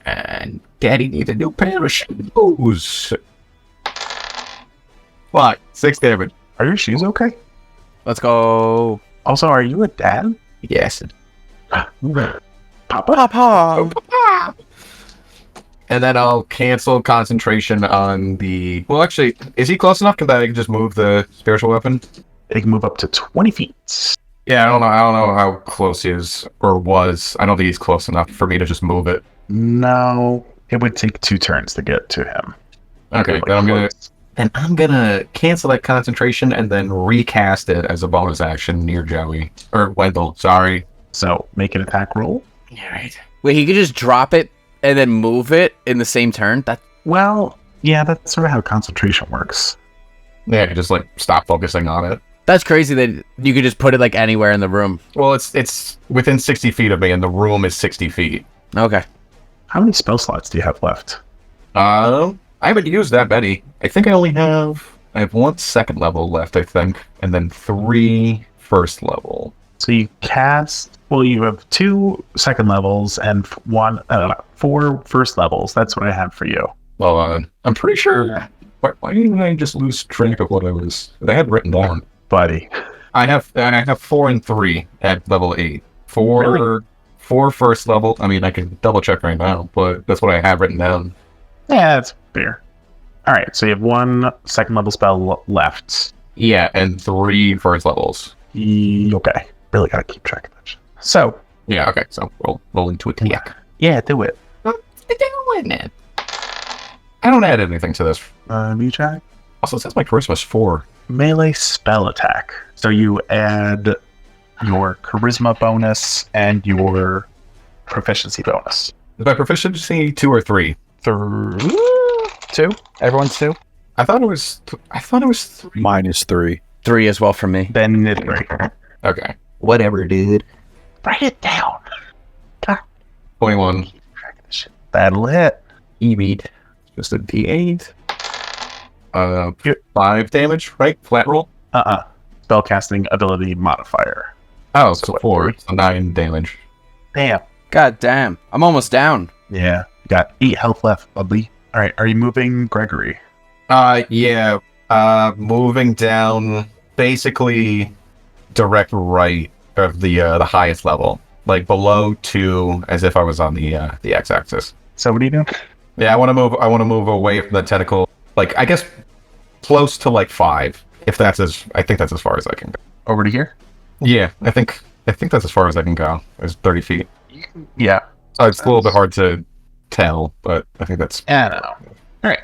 And Daddy needs a new pair of shoes. Fuck, 6 damage. Are your shoes okay? Let's go. Also, are you a dad? Yes. Papa? Papa. And then I'll cancel concentration on the... Well, actually, is he close enough that I can just move the spiritual weapon? They can move up to 20 feet. Yeah, I don't know how close he is, or was. I don't think he's close enough for me to just move it. No, it would take 2 turns to get to him. Okay, then I'm gonna cancel that concentration and then recast it as a bonus action near Joey. Or Wendell, sorry. So, make an attack roll. Alright. Wait, he could just drop it and then move it in the same turn? Well, yeah, that's sort of how concentration works. Yeah, just like stop focusing on it. That's crazy that you could just put it like anywhere in the room. Well, it's within 60 feet of me and the room is 60 feet. Okay. How many spell slots do you have left? I haven't used that many. I think I have 1 second level left, I think, and then 3 first level. So you cast, well, you have 2 second levels and 4 first levels. That's what I have for you. Well, I'm pretty sure. Why didn't I just lose track of what I had written down? Buddy. I have 4 and 3 at level 8. 4 first level. I mean, I can double check right now, but that's what I have written down. Yeah, that's fair. All right, so you have 1 second level spell left. Yeah, and 3 first levels. Okay. Really gotta keep track of that shit. So. Yeah, okay, so roll into attack. Yeah, do it. Doing it. I don't add anything to this. New check. Also, it says my charisma's 4. Melee spell attack. So you add your charisma bonus and your proficiency bonus. Is my proficiency 2 or 3? 2? Everyone's 2? I thought it was 3. -3. 3 as well from me. Then it's 3. Okay. Whatever, dude. Write it down. 21. That'll hit. E-beat. Just a D8. 5 damage, right? Flat roll? Spellcasting ability modifier. Oh, so 4. So 9 damage. Damn. God damn. I'm almost down. Yeah. You got 8 health left, buddy. All right. Are you moving Gregory? Yeah. Moving down basically direct right of the highest level. Like below 2, as if I was on the x-axis. So what are you doing? Yeah, I want to move away from the tentacle. Like, I guess close to like 5. I think that's as far as I can go. Over to here? Yeah, I think that's as far as I can go. It's 30 feet. Yeah. It's a little bit hard to tell, but I think that's... I don't know. All right.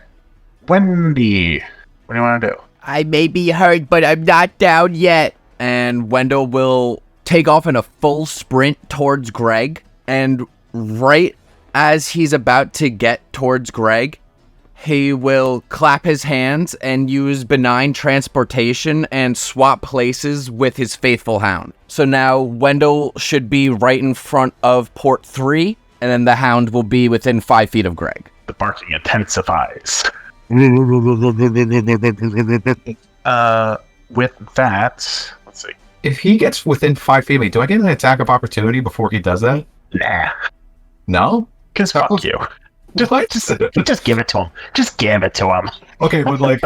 Wendy, what do you want to do? I may be hurt, but I'm not down yet. And Wendell will take off in a full sprint towards Greg. And right as he's about to get towards Greg, he will clap his hands and use benign transportation and swap places with his faithful hound. So now Wendell should be right in front of port 3, and then the hound will be within 5 feet of Greg. The barking intensifies. With that, let's see. If he gets within 5 feet of me, do I get an attack of opportunity before he does that? Nah. No? Because fuck you. Just give it to him. Just give it to him. Okay, but like,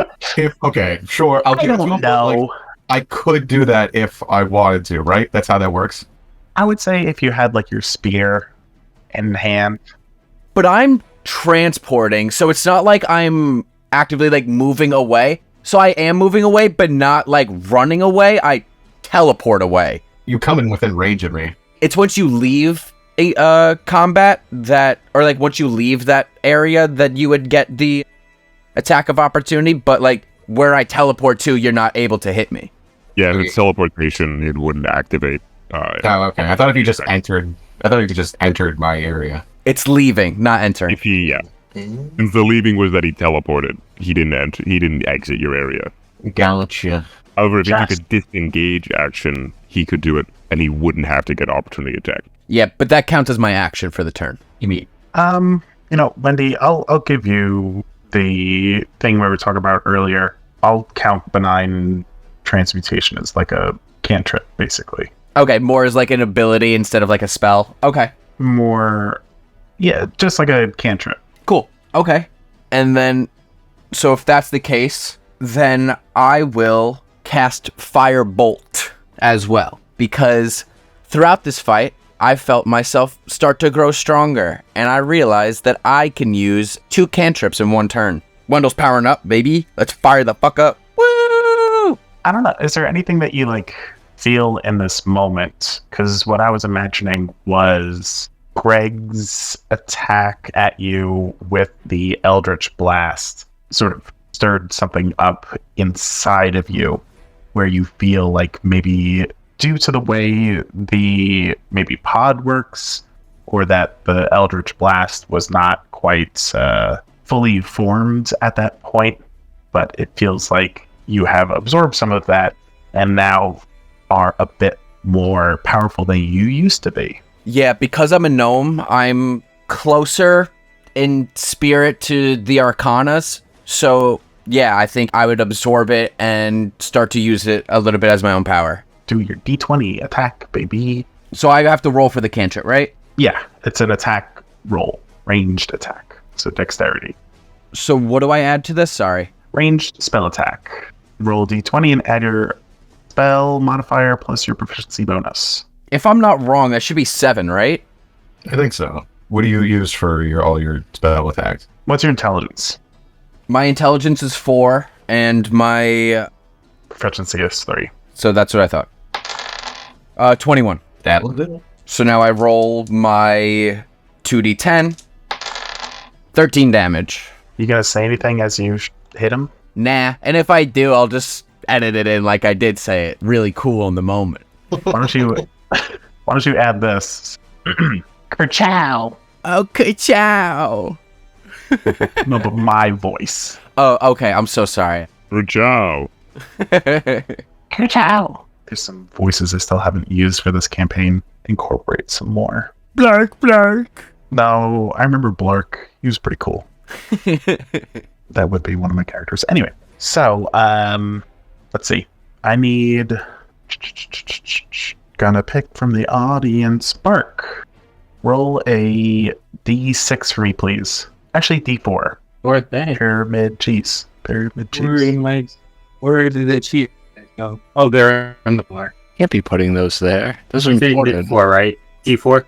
okay, sure, I'll give it to him. No. Like, I could do that if I wanted to, right? That's how that works. I would say if you had like your spear in hand. But I'm transporting, so it's not like I'm actively like moving away. So I am moving away, but not like running away. I teleport away. You come in within range of me. It's once you leave a combat that, or like once you leave that area that you would get the attack of opportunity, but like where I teleport to, you're not able to hit me. Yeah, if it's teleportation, it wouldn't activate. Oh, okay. I thought if you just entered my area. It's leaving, not entering. If he, since the leaving was that he teleported, he didn't exit your area. Gotcha. However, if he took a disengage action, he could do it, and he wouldn't have to get opportunity attack. Yeah, but that counts as my action for the turn. You mean? Wendy, I'll give you the thing we were talking about earlier. I'll count benign transmutation as like a cantrip, basically. Okay, more as like an ability instead of like a spell. Okay. More, yeah, just like a cantrip. Cool. Okay. And then, so if that's the case, then I will cast Firebolt as well. Because throughout this fight, I felt myself start to grow stronger. And I realized that I can use 2 cantrips in 1 turn. Wendell's powering up, baby. Let's fire the fuck up. Woo! I don't know. Is there anything that you like feel in this moment? Because what I was imagining was Greg's attack at you with the Eldritch Blast sort of stirred something up inside of you where you feel like maybe due to the way the maybe pod works or that the Eldritch Blast was not quite fully formed at that point, but it feels like you have absorbed some of that and now are a bit more powerful than you used to be. Yeah, because I'm a gnome, I'm closer in spirit to the Arcanas. So, yeah, I think I would absorb it and start to use it a little bit as my own power. Do your D20 attack, baby. So I have to roll for the cantrip, right? Yeah, it's an attack roll, ranged attack. So dexterity. So what do I add to this? Sorry. Ranged spell attack. Roll D20 and add your spell modifier plus your proficiency bonus. If I'm not wrong, that should be 7, right? I think so. What do you use for all your spell attacks? What's your intelligence? My intelligence is 4, and my... Proficiency is 3. So that's what I thought. 21. That was it. So now I roll my 2d10. 13 damage. You gonna say anything as you hit him? Nah, and if I do, I'll just edit it in like I did say it. Really cool in the moment. Why don't you add this? Kerchow. Oh, ka-chow. No, but my voice. Oh, okay, I'm so sorry. Ciao. Kerchow. There's some voices I still haven't used for this campaign. Incorporate some more. Blark. No, I remember Blark. He was pretty cool. That would be one of my characters. Anyway, so, let's see. I need... Gonna pick from the audience. Bark. Roll a D6 for me, please. Actually, D4. Or that. Pyramid cheese. Pyramid cheese. Where did the cheese go? Oh, they're on the floor. Can't be putting those there. Those are You said you did important. 4, right? D4?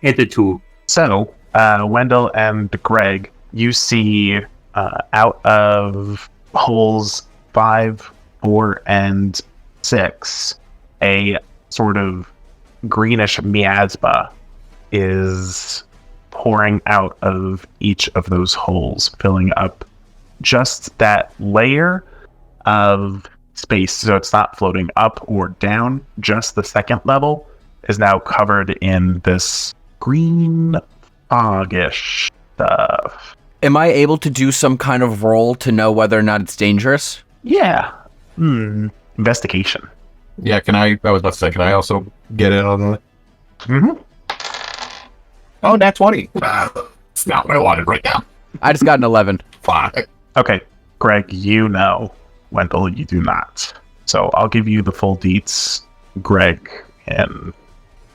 Hit the 2. So, Wendell and Greg, you see out of holes 5, 4, and 6, a sort of greenish miasma is pouring out of each of those holes, filling up just that layer of space. So it's not floating up or down, just the second level is now covered in this green foggish stuff. Am I able to do some kind of roll to know whether or not it's dangerous? Yeah. Investigation. Yeah, I was about to say, can I also get in on that? Mm-hmm. Oh, nat 20. It's not what I wanted right now. I just got an 11. Fine. Okay, Greg, you know. Wendell, you do not. So I'll give you the full deets, Greg, in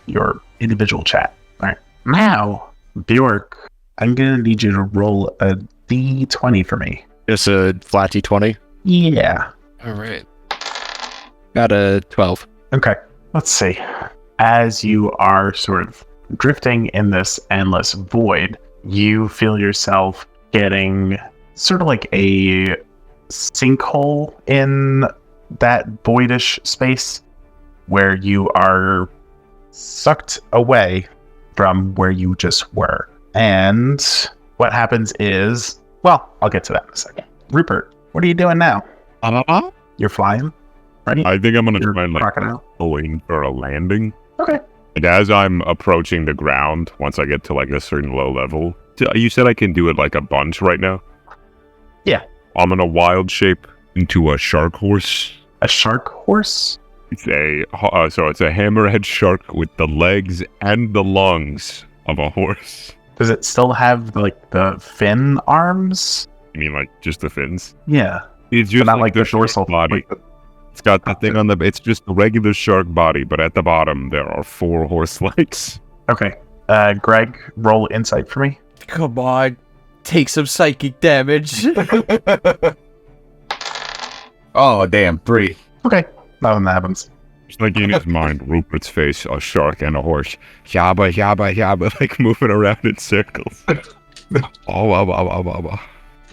your individual chat. All right. Now, Bjork, I'm going to need you to roll a D20 for me. Just a flat D20. Yeah. All right. Got a 12. Okay. Let's see. As you are sort of drifting in this endless void, you feel yourself getting sort of like a sinkhole in that voidish space where you are sucked away from where you just were. And what happens is, well, I'll get to that in a second. Rupert, what are you doing now? You're flying, right? I think I'm gonna You're try and crocodile. pulling for a landing. Okay. And as I'm approaching the ground, once I get to like a certain low level, you said I can do it like a bunch right now? Yeah. I'm gonna wild shape into a shark horse. A shark horse? It's a hammerhead shark with the legs and the lungs of a horse. Does it still have like the fin arms? You mean like just the fins? Yeah. It's But just not like the shark dorsal body. like It's got the thing on the. It's just the regular shark body, but at the bottom there are 4 horse legs. Okay. Greg, roll insight for me. Come on. take some psychic damage. Oh, damn. 3. Okay, nothing happens. It's like in his mind, Rupert's face, a shark and a horse. Yabba, yabba, yabba, like moving around in circles. Oh, wah, wah, wah, wah, wah.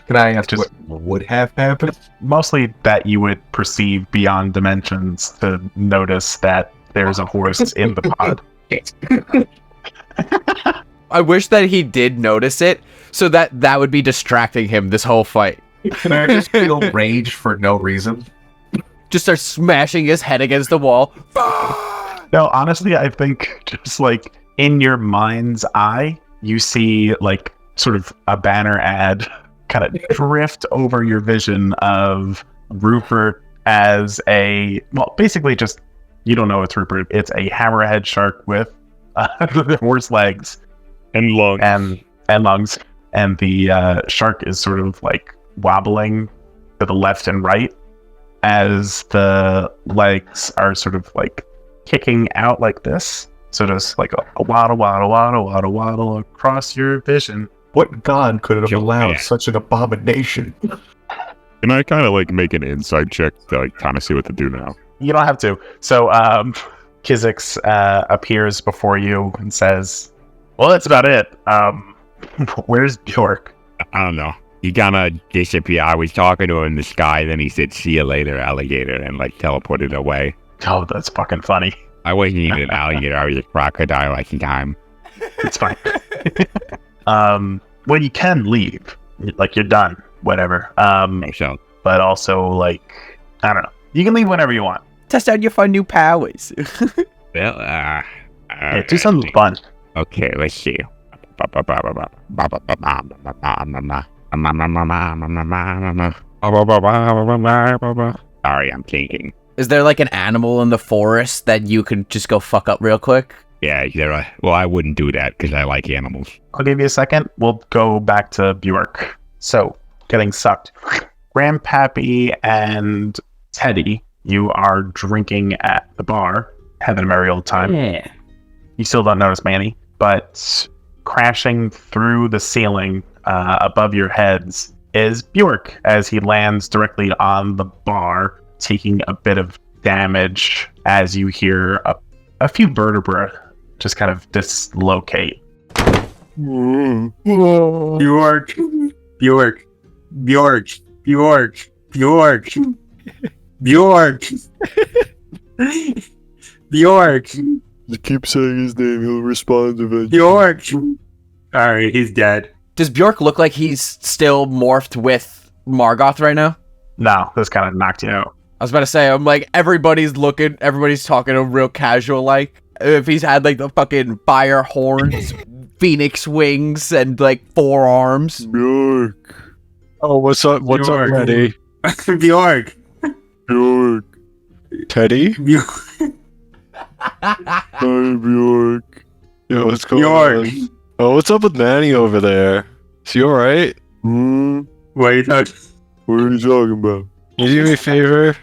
Can I ask Just- what would have happened? Mostly that you would perceive beyond dimensions to notice that there's a horse in the pod. I wish that he did notice it, so that would be distracting him this whole fight. Can I just feel rage for no reason? Just start smashing his head against the wall. No, honestly, I think just like in your mind's eye, you see like sort of a banner ad kind of drift over your vision of Rupert as basically just, you don't know it's Rupert. It's a hammerhead shark with horse legs And long. and lungs. And the shark is sort of like wobbling to the left and right as the legs are sort of like kicking out like this. So just like a waddle, waddle, waddle, waddle, waddle across your vision. What god could have Yo, allowed man. such an abomination? Can I kind of like make an insight check to like kind of see what to do now? You don't have to. So Kizix appears before you and says, well, that's about it. Where's Bjork? I don't know. He kind of disappeared. I was talking to him in the sky, then he said, see you later, alligator, and like teleported away. Oh, that's fucking funny. I wasn't even an alligator. I was a crocodile at the time. It's fine. Well, you can leave. Like, you're done. Whatever. So, But also, like, I don't know. You can leave whenever you want. Test out your fun new powers. well, Yeah, do something fun. Okay, let's see. Sorry, I'm thinking. Is there like an animal in the forest that you could just go fuck up real quick? Yeah, well, I wouldn't do that because I like animals. I'll give you a second. We'll go back to Bjork. So, getting sucked. Grandpappy and Teddy, you are drinking at the bar, having a merry old time. Yeah. You still don't notice Manny, but crashing through the ceiling above your heads is Bjork as he lands directly on the bar, taking a bit of damage as you hear a few vertebrae just kind of dislocate. Bjork, Bjork, Bjork, Bjork, Bjork, Bjork, Bjork, Just keep saying his name, he'll respond eventually. Bjork. Alright, he's dead. Does Bjork look like he's still morphed with Margoth right now? No, this kind of knocked you out. I was about to say, I'm like, everybody's talking a real casual like. If he's had like the fucking fire horns, phoenix wings, and like 4 arms. Bjork. Oh, what's up? What's Bjork. up, Teddy? Bjork. Bjork. Teddy? Bjork. Hi, Bjork. Yo, what's going Bjork. on? Oh, what's up with Manny over there? Is he alright? What are you talking? What are you talking about? Can you do me a favor?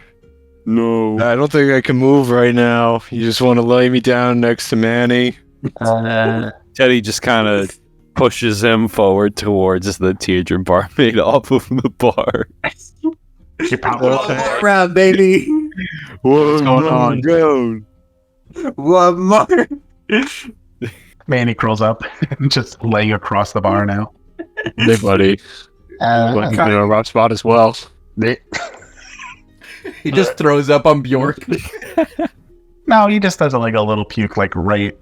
No. I don't think I can move right now. You just want to lay me down next to Manny? Teddy just kind of pushes him forward towards the teardrop bar made off of the bar. You're probably Round, baby. What's going on? Down. One more. Manny curls up and just laying across the bar now. Hey, buddy. Like, in a rough spot as well. He just throws up on Bjork. No, he just does like a little puke, like right.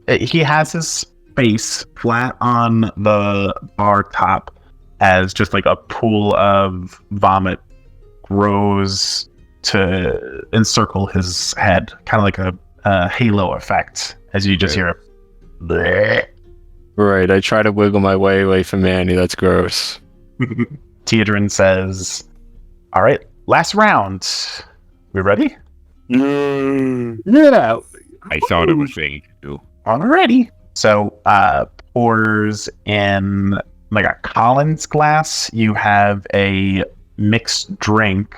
He has his face flat on the bar top as just like a pool of vomit grows to encircle his head, kind of like a halo effect as you just hear it. Bleh. Right, I try to wiggle my way away from Manny. That's gross. Teodrin says, all right, last round. We ready? Yeah. I thought it was saying to do. Alrighty. So, pours in like a Collins glass. You have a mixed drink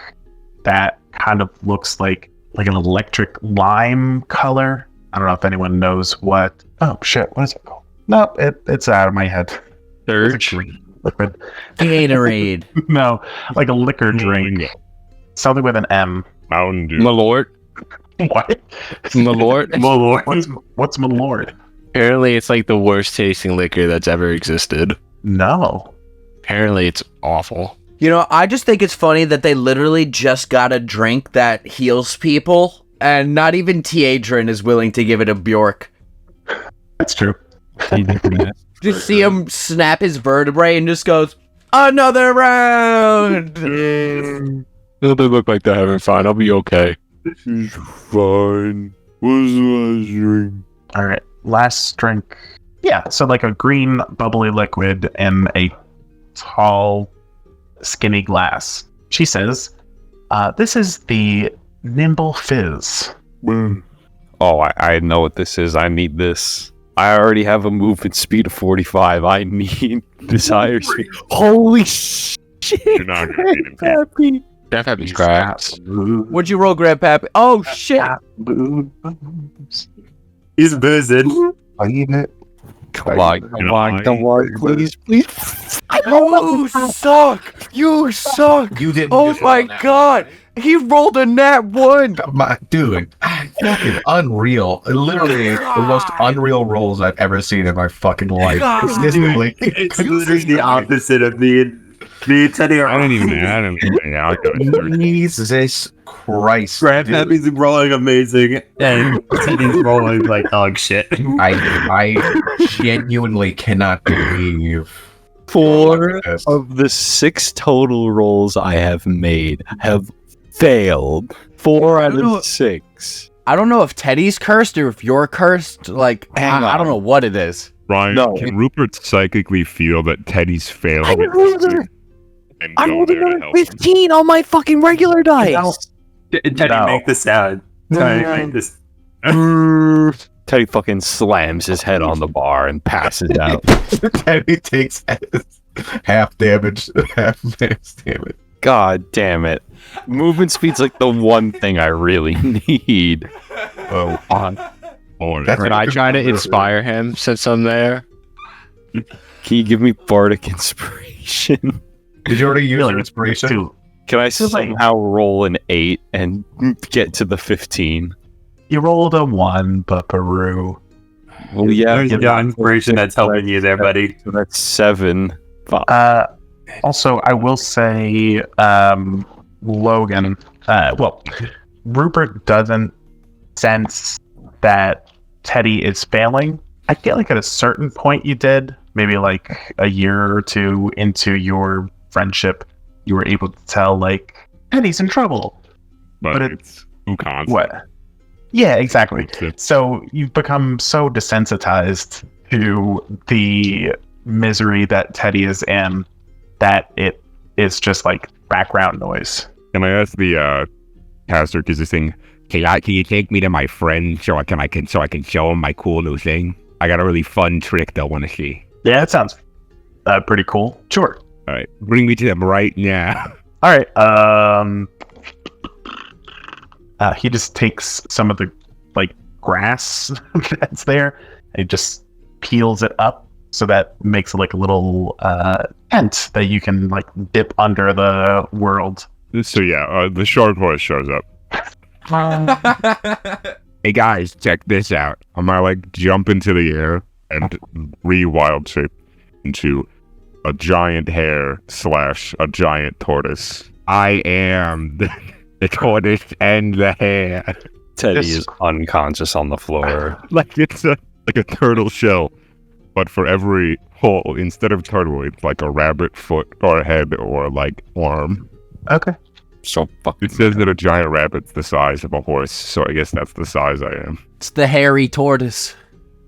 that kind of looks like an electric lime color. I don't know if anyone knows what. Oh shit! What is it called? No, it's out of my head. Surge. liquid. Gatorade. No, like a liquor drink. Something with an M. Mountain Dew. Malort. What? Malort. Malort. What's Malort? Apparently, it's like the worst tasting liquor that's ever existed. No. Apparently, it's awful. You know, I just think it's funny that they literally just got a drink that heals people, and not even Tavern is willing to give it a Bjork. That's true. Just see him snap his vertebrae and just goes, another round! They look like they're having fun. I'll be okay. She's fine. What's the last drink? All right. Last drink. Yeah. So like a green bubbly liquid in a tall, skinny glass. She says, "This is the Nimble Fizz." Oh, I know what this is. I need this. I already have a movement speed of 45. I need this higher speed. Holy shit! You're not gonna beat him. Happy. Grandpappy's cracks. What'd you roll, Grandpappy? Oh, shit! He's boozing. I need it. Come on, please. You suck! You suck! You didn't. Oh just roll my that. god! He rolled a nat 1! Dude, fucking unreal. Literally the most unreal rolls I've ever seen in my fucking life. Consistently. It's literally the opposite of me and Teddy are. I didn't even add anything. I got a 30. Jesus Christ. Grandpappy's rolling amazing, and Teddy's rolling like dog shit. I genuinely cannot believe 4 of the 6 total rolls I have made have failed. 4 out of 6. I don't know if Teddy's cursed or if you're cursed. Like, I don't know what it is. Ryan, No. can Rupert psychically feel that Teddy's failing? I rolled another- And I go rolled there to another help him? 15 on my fucking regular dice. Teddy, No. make the sound. Teddy, make this. Teddy fucking slams his head on the bar and passes out. Teddy takes half damage, half max damage. God damn it. Movement speed's like the one thing I really need. Oh, Or That's Can I try to inspire him since I'm there? Can you give me bardic inspiration? did you already use Really, your inspiration? Too. Can I Feels like- somehow roll an 8 and get to the 15? You rolled a 1, but Peru. Well, yeah. There's the inspiration that's helping you there, buddy. So that's 7. Also, I will say, Logan. Rupert doesn't sense that Teddy is failing. I feel like at a certain point you did, maybe like a year or 2 into your friendship, you were able to tell, like, Teddy's in trouble. but but it's Luukkanen. What? Yeah, exactly. It's- So you've become so desensitized to the misery that Teddy is in that it is just like background noise. Can I ask the caster, because this thing, can you take me to my friend so I can show him my cool new thing? I got a really fun trick they'll want to see. Yeah, that sounds pretty cool. Sure. All right, bring me to them right now. All right. He just takes some of the like grass that's there and he just peels it up so that makes like a little tent that you can like dip under the world. So yeah, the short horse shows up. Hey guys, check this out. I'm gonna like jump into the air and re-wild shape into a giant hare / a giant tortoise. I am the tortoise and the hare. Teddy This- is unconscious on the floor. Like it's like a turtle shell, but for every hole, instead of turtle, it's like a rabbit foot or a head or like arm. Okay. So fucking. It says that a giant rabbit's the size of a horse, so I guess that's the size I am. It's the hairy tortoise.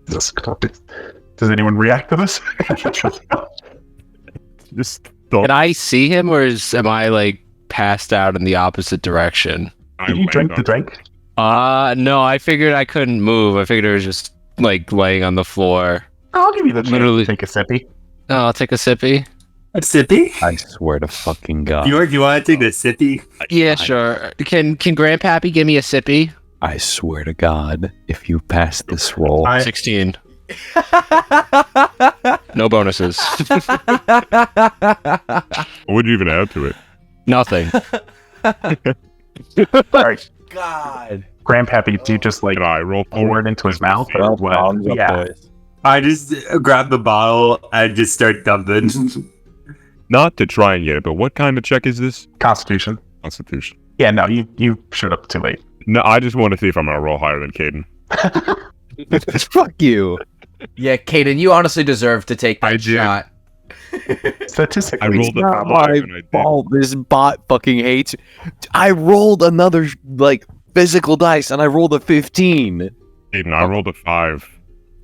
Does anyone react to this? Just don't. Can I see him, or am I like passed out in the opposite direction? Did you drink the drink? No, I figured I couldn't move. I figured it was just like laying on the floor. I'll give you the chance Literally. to take a sippy. Oh, I'll take a sippy. A sippy? I swear to fucking God. Do you want to take a sippy? Yeah, sure. Can Grandpappy give me a sippy? I swear to God, if you pass this roll, 16. No bonuses. What would you even add to it? Nothing. All right, God. Grandpappy, do you just like Can I roll pour it forward? into his mouth or Well, what? thumbs up, Yeah. boys. I just grab the bottle and just start dumping. Not to try and get it, but what kind of check is this? Constitution. Constitution. Yeah, no, you showed up too late. No, I just want to see if I'm gonna roll higher than Caden. Fuck you. Yeah, Caden, you honestly deserve to take that I did. shot. Statistically, I rolled a Not 5 my and I did. fault. This bot fucking hates. I rolled another like physical dice, and I rolled a 15. Caden, I rolled a 5.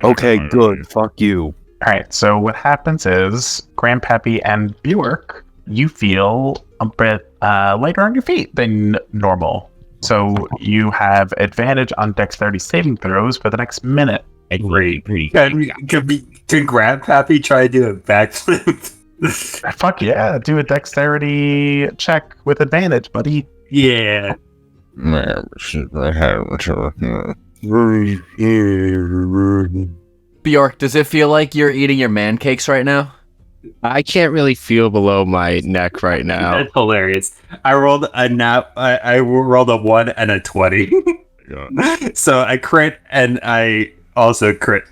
Okay, I- good. Fuck you. all right. So what happens is, Grandpappy and Bjork, you feel a bit lighter on your feet than normal. So you have advantage on dexterity saving throws for the next minute. Great. Can Grandpappy try to do a backflip? Fuck yeah! Do a dexterity check with advantage, buddy. Yeah. Bjork, does it feel like you're eating your man cakes right now? I can't really feel below my neck right now. That's hilarious. I rolled a I rolled a 1 and a 20. God. So I crit and I also crit.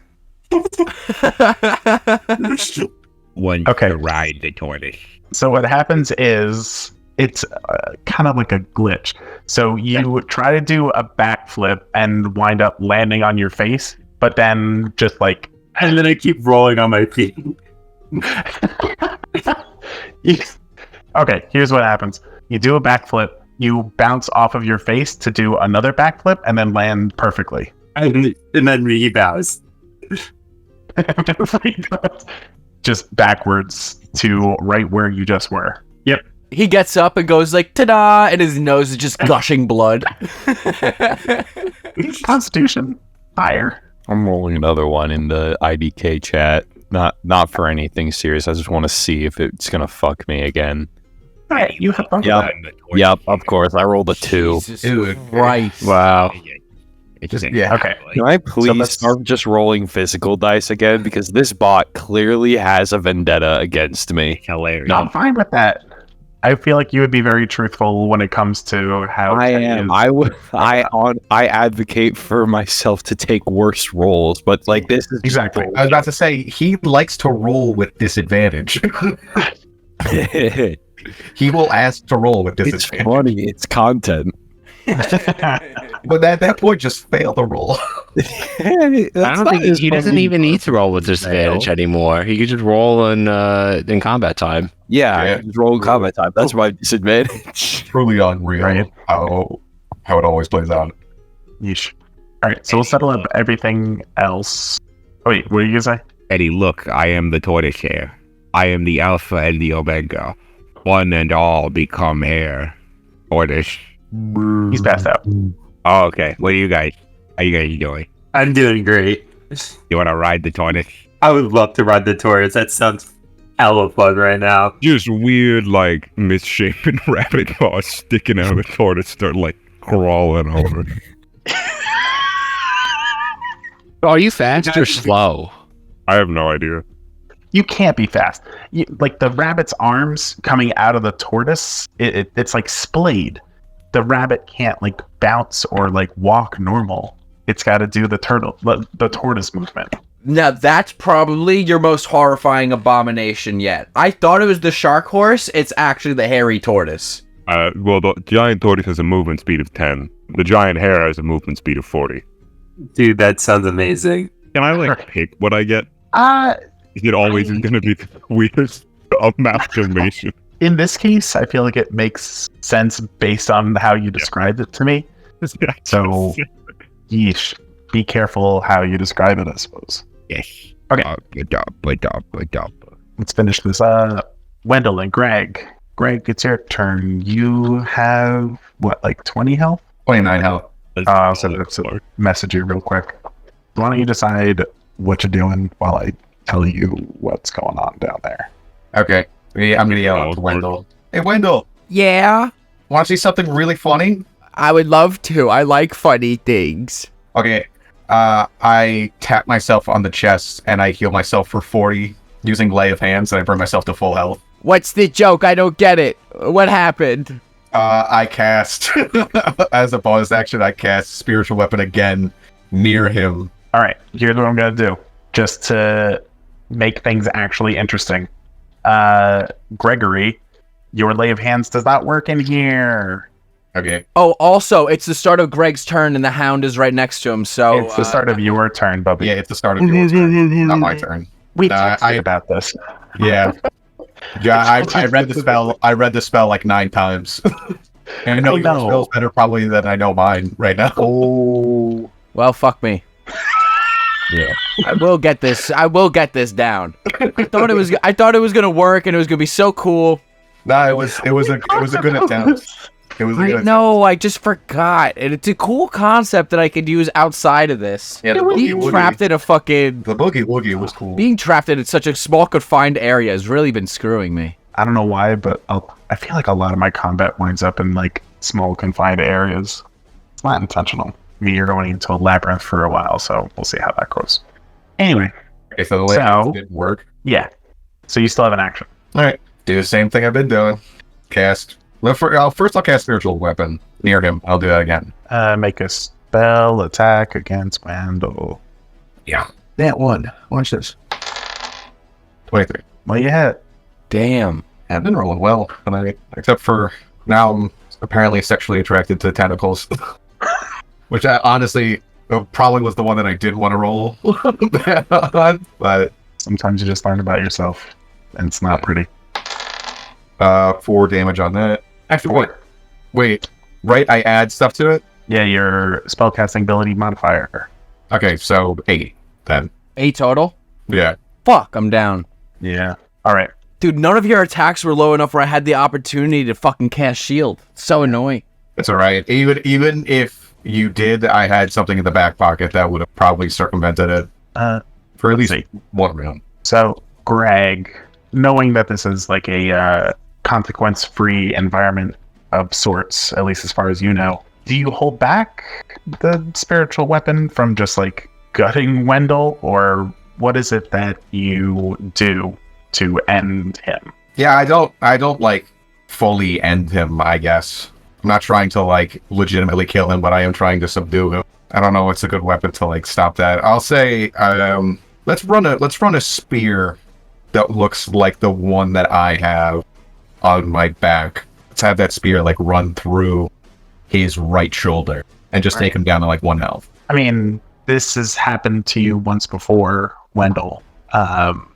One Okay. to ride the tortoise. So what happens is it's kind of like a glitch. So you try to do a backflip and wind up landing on your face, but then just like And then I keep rolling on my feet. okay, here's what happens. You do a backflip, you bounce off of your face to do another backflip and then land perfectly. And then he bows. Just backwards to right where you just were. He gets up and goes like, ta-da, and his nose is just gushing blood. Constitution higher. I'm rolling another one in the IDK chat. Not for anything serious. I just want to see if it's gonna fuck me again. All right, you have fun. Yep. Yep, of course. I rolled a 2. Jesus Ew. Christ. Wow. Yeah, okay. Can I please let's- start just rolling physical dice again? Because this bot clearly has a vendetta against me. Hilarious. No, I'm fine with that. I feel like you would be very truthful when it comes to how I Ken am. is. I advocate for myself to take worse rolls, but like this is Exactly. I was about to say he likes to roll with disadvantage. He will ask to roll with it's disadvantage. funny. It's content. But at that point, just fail the roll. I don't think he doesn't even need to roll with disadvantage anymore. He could just roll in combat time. Yeah, Yeah. I just roll combat time. That's my disadvantage. Truly unreal Right. how it always plays out. Yeesh. All right, so we'll settle up everything else. Oh, wait, what are you gonna say? Eddie, look, I am the tortoise here. I am the Alpha and the Omega. One and all become heir. Tortoise. He's passed out. Oh, okay. What are you guys? How you guys doing? I'm doing great. You want to ride the tortoise? I would love to ride the tortoise. That sounds hella fun right now. Just weird, like, misshapen rabbit paws sticking out of the tortoise start, like, crawling over. Are you fast or slow? I have no idea. You can't be fast. Like the rabbit's arms coming out of the tortoise, it's like splayed. The rabbit can't like bounce or like walk normal. It's got to do the tortoise movement. Now, that's probably your most horrifying abomination yet. I thought it was the shark horse. It's actually the hairy tortoise. Well, the giant tortoise has a movement speed of 10. The giant hare has a movement speed of 40. Dude, that sounds amazing. Can I, like, pick what I get? Uh, It always is going to be the weirdest amalgamation. in this case, I feel like it makes sense based on how you described it to me. So, yeesh. Be careful how you describe it, I suppose. Yes. Okay. Good job. Let's finish this. Wendell and Greg. Greg, it's your turn. You have, what, like 20 health? 29 health. I'll send it to message you real quick. Why don't you decide what you're doing while I tell you what's going on down there? Okay. Yeah, I'm gonna yell out to Wendell. Hey, Wendell, Yeah, want to see something really funny? I would love to. I like funny things. Okay. I tap myself on the chest and I heal myself for 40 using Lay of Hands, and I bring myself to full health. What's the joke? I don't get it. What happened? I cast, as a bonus action, I cast Spiritual Weapon again near him. All right, here's what I'm going to do, just to make things actually interesting. Gregory, your Lay of Hands does not work in here. Okay. Oh, also, it's the start of Greg's turn, and the Hound is right next to him, so... It's the start of your turn, Bubby. Yeah, it's the start of your turn, not my turn. We talked about this. Yeah. Yeah, I read the spell. I read the spell like 9 times. And I know your spell's better probably than I know mine right now. Oh. Well, fuck me. Yeah. I will get this down. I thought it was gonna work, and it was gonna be so cool. Nah, it was a good attempt. It was a good attempt. No, I just forgot. And it's a cool concept that I could use outside of this. Yeah, being trapped in a fucking... The Boogie Woogie was cool. Being trapped in such a small, confined area has really been screwing me. I don't know why, but I feel like a lot of my combat winds up in, like, small, confined areas. It's not intentional. I mean, you're going into a labyrinth for a while, so we'll see how that goes. Anyway. Okay, so the labyrinth didn't work? Yeah. So you still have an action. Alright. Do the same thing I've been doing. Cast... First I'll cast Spiritual Weapon near him. I'll do that again. Make a spell attack against Wendell. Yeah. That one. Watch this. 23. Well, you hit. Damn. I've been rolling well tonight. Except for now I'm apparently sexually attracted to tentacles. Which I honestly probably was the one that I did want to roll on. But sometimes you just learn about yourself. And it's not pretty. 4 damage on that. Actually, wait. Right, I add stuff to it? Yeah, your spellcasting ability modifier. Okay, so 8 then. 8 total? Yeah. Fuck, I'm down. Yeah. Alright. Dude, none of your attacks were low enough where I had the opportunity to fucking cast shield. It's so annoying. It's alright. Even if you did, I had something in the back pocket that would have probably circumvented it. For at least 1 round. So, Greg, knowing that this is like a consequence-free environment of sorts, at least as far as you know, do you hold back the spiritual weapon from just like gutting Wendell, or what is it that you do to end him? Yeah, I don't like fully end him, I guess. I'm not trying to like legitimately kill him, but I am trying to subdue him. I don't know what's a good weapon to like stop that. I'll say let's run a spear that looks like the one that I have on my back. Let's have that spear like run through his right shoulder and just take him down to like 1 health. I mean, this has happened to you once before, Wendell.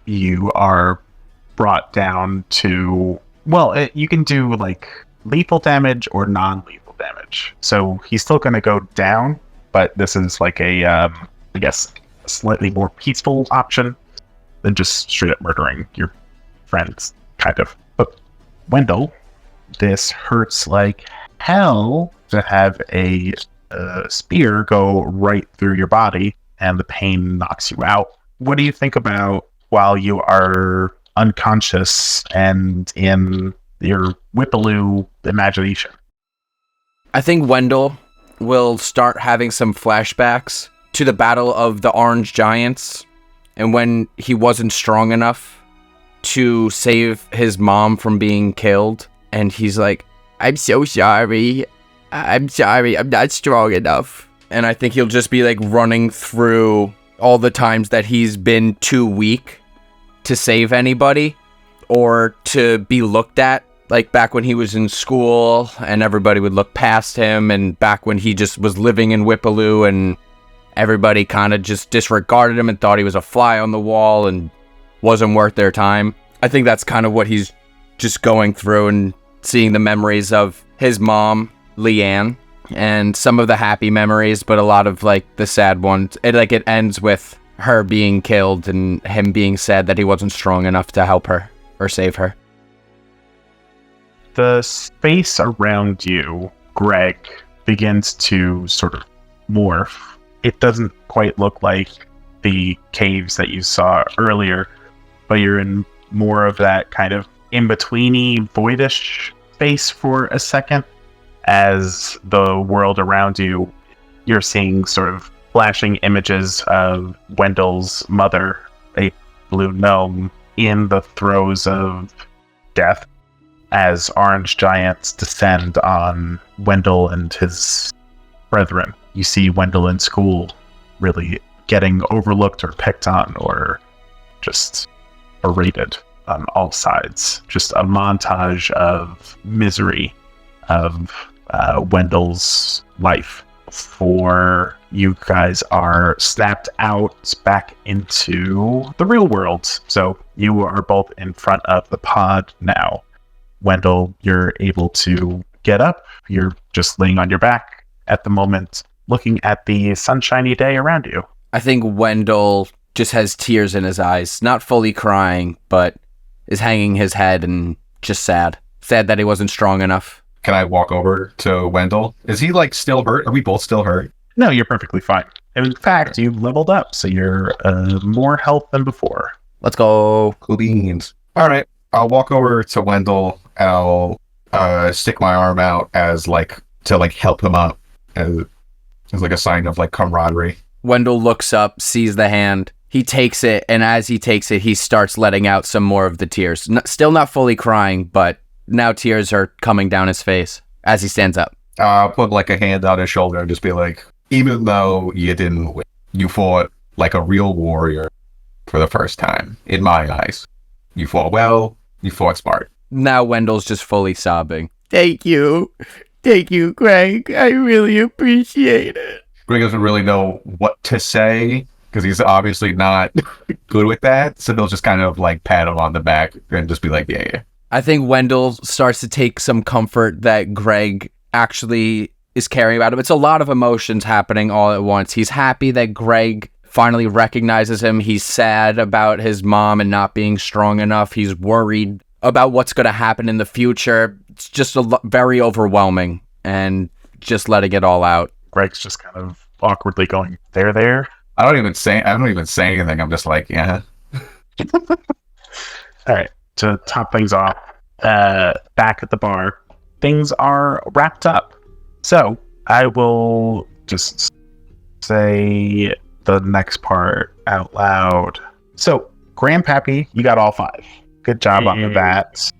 You are brought down to... Well, you can do like lethal damage or non-lethal damage. So he's still going to go down, but this is like a, I guess, a slightly more peaceful option than just straight up murdering your friends, kind of. But Wendell, this hurts like hell to have a spear go right through your body, and the pain knocks you out. What do you think about while you are unconscious and in your Whippaloo imagination? I think Wendell will start having some flashbacks to the Battle of the Orange Giants, and when he wasn't strong enough to save his mom from being killed, and he's like, I'm so sorry. I'm sorry, I'm not strong enough. And I think he'll just be like running through all the times that he's been too weak to save anybody or to be looked at. Like back when he was in school and everybody would look past him, and back when he just was living in Whippaloo and everybody kind of just disregarded him and thought he was a fly on the wall and wasn't worth their time. I think that's kind of what he's just going through, and seeing the memories of his mom, Leanne, and some of the happy memories, but a lot of like the sad ones. It ends with her being killed and him being sad that he wasn't strong enough to help her or save her. The space around you, Greg, begins to sort of morph. It doesn't quite look like the caves that you saw earlier, but you're in more of that kind of in-betweeny, voidish space for a second. As the world around you, you're seeing sort of flashing images of Wendell's mother, a blue gnome, in the throes of death as orange giants descend on Wendell and his brethren. You see Wendell in school really getting overlooked or picked on or just berated on all sides. Just a montage of misery of Wendell's life before you guys are snapped out back into the real world. So you are both in front of the pod now. Wendell, you're able to get up. You're just laying on your back at the moment, looking at the sunshiny day around you. I think Wendell just has tears in his eyes, not fully crying, but is hanging his head and just sad. Sad that he wasn't strong enough. Can I walk over to Wendell? Is he like still hurt? Are we both still hurt? No, you're perfectly fine. In fact, you leveled up, so you're more health than before. Let's go. Cool beans. All right. I'll walk over to Wendell. I'll stick my arm out as like to like help him up as like a sign of like camaraderie. Wendell looks up, sees the hand. He takes it, and as he takes it, he starts letting out some more of the tears. Still not fully crying, but now tears are coming down his face as he stands up. I'll put like a hand on his shoulder and just be like, even though you didn't win, you fought like a real warrior for the first time, in my eyes. You fought well, you fought smart. Now Wendell's just fully sobbing. Thank you. Thank you, Greg. I really appreciate it. Greg doesn't really know what to say because he's obviously not good with that. So they'll just kind of like pat him on the back and just be like, yeah. I think Wendell starts to take some comfort that Greg actually is caring about him. It's a lot of emotions happening all at once. He's happy that Greg finally recognizes him. He's sad about his mom and not being strong enough. He's worried about what's going to happen in the future. It's just very overwhelming and just letting it all out. Greg's just kind of awkwardly going, there. I don't even say anything. I'm just like, yeah. All right. To top things off, back at the bar, things are wrapped up. So I will just say the next part out loud. So, Grandpappy, you got all 5. Good job on that.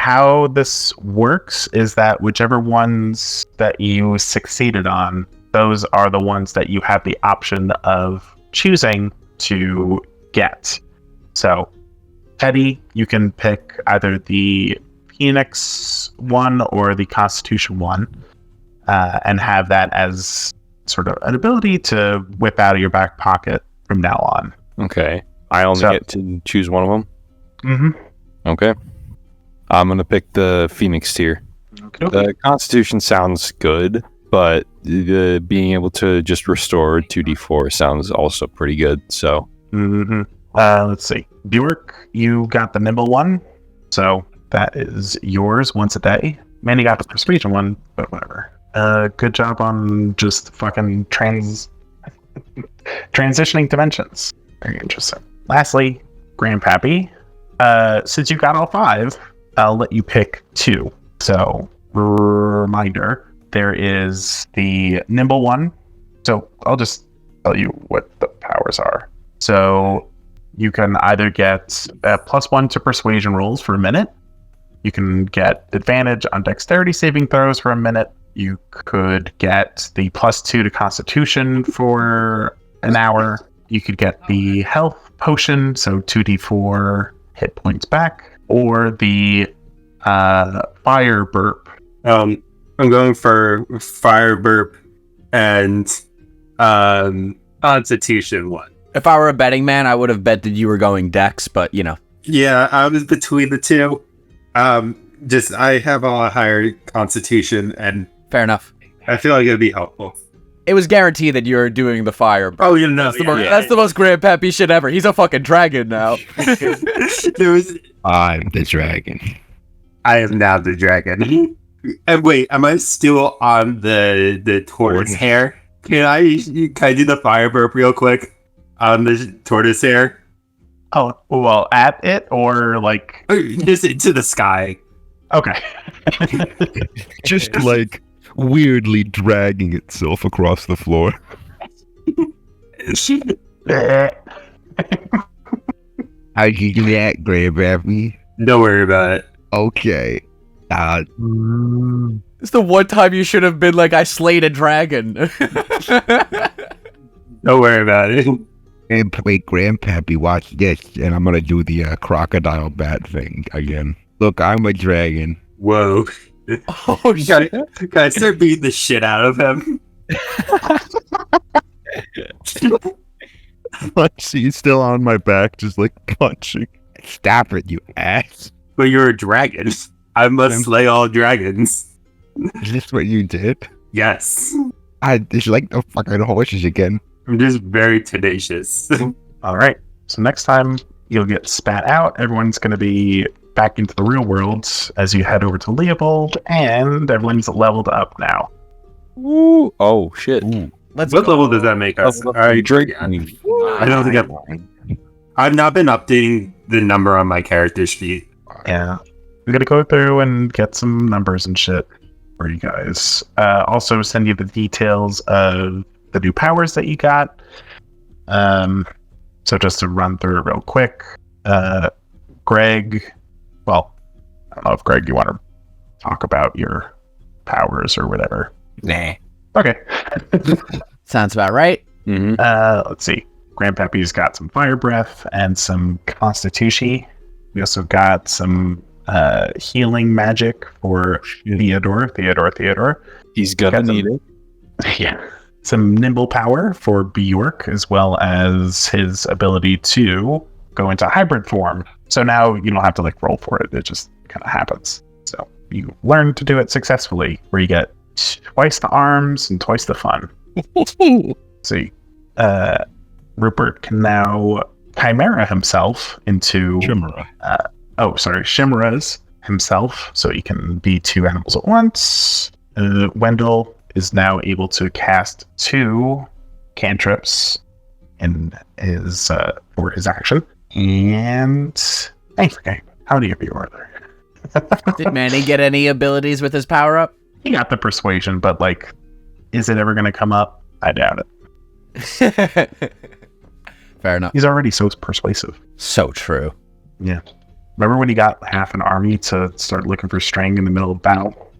How this works is that whichever ones that you succeeded on, those are the ones that you have the option of choosing to get. So, Teddy, you can pick either the Phoenix one or the Constitution one, and have that as sort of an ability to whip out of your back pocket from now on. Okay. I only get to choose one of them? Mm-hmm. Okay. I'm going to pick the Phoenix tier. Okay. The Constitution sounds good, but being able to just restore 2d4 sounds also pretty good, so... Mm-hmm. Let's see. Bjork, you got the Nimble one, so that is yours once a day. Manny got the Persuasion one, but whatever. Good job on just fucking transitioning dimensions. Very interesting. Lastly, Grandpappy, since you got all 5, I'll let you pick 2. So, reminder, there is the Nimble one. So, I'll just tell you what the powers are. So, you can either get a +1 to persuasion rolls for a minute. You can get advantage on dexterity saving throws for a minute. You could get the +2 to constitution for an hour. You could get the health potion, so 2d4 hit points back, or the fire burp. I'm going for fire burp and constitution one. If I were a betting man, I would have bet that you were going Dex, but you know. Yeah, I was between the two. I have a higher constitution, and fair enough. I feel like it'd be helpful. It was guaranteed that you're doing the fire. Oh, you know, That's the most Grandpappy shit ever. He's a fucking dragon now. I'm the dragon. I am now the dragon. And wait, am I still on the tortoise hair? Can I do the fire burp real quick on the tortoise hair? Oh, well, at it or like just into the sky. Okay. Just like weirdly dragging itself across the floor. How'd you do that, Grandpappy? Don't worry about it. Okay. It's the one time you should have been like, I slayed a dragon. Don't worry about it. And wait, Grandpappy, watch this, and I'm gonna do the crocodile bat thing again. Look, I'm a dragon. Whoa. Oh, shit. Gotta start beating the shit out of him. He's still on my back, just like punching. Stop it, you ass. But you're a dragon. I must slay all dragons. Is this what you did? Yes. It's like the fucking horses again. I'm just very tenacious. All right. So next time you'll get spat out. Everyone's going to be back into the real world as you head over to Leopold, and everyone's leveled up now. Ooh. Oh shit. Let's What go. level does that make us? I drink. I don't think I've not been updating the number on my character sheet. Yeah. We got to go through and get some numbers and shit for you guys. Also send you the details of the new powers that you got. So just to run through it real quick. Greg, well, I don't know if Greg, you want to talk about your powers or whatever. Nah. Okay. Sounds about right. Mm-hmm. Let's see. Grandpappy's got some fire breath and some constitution. We also got some healing magic for Theodore. He's gonna need it. Yeah. Some nimble power for Bjork, as well as his ability to go into hybrid form. So now you don't have to like roll for it. It just kind of happens. So you learn to do it successfully, where you get twice the arms and twice the fun. See, Rupert can now chimera himself into Chimera. Chimera's himself, so he can be two animals at once. Wendell is now able to cast 2 cantrips in his for his action. And thanks, okay. How many of you are there? Did Manny get any abilities with his power up? He got the persuasion, but like, is it ever going to come up? I doubt it. Fair enough. He's already so persuasive. So true. Yeah. Remember when he got half an army to start looking for Strang in the middle of battle?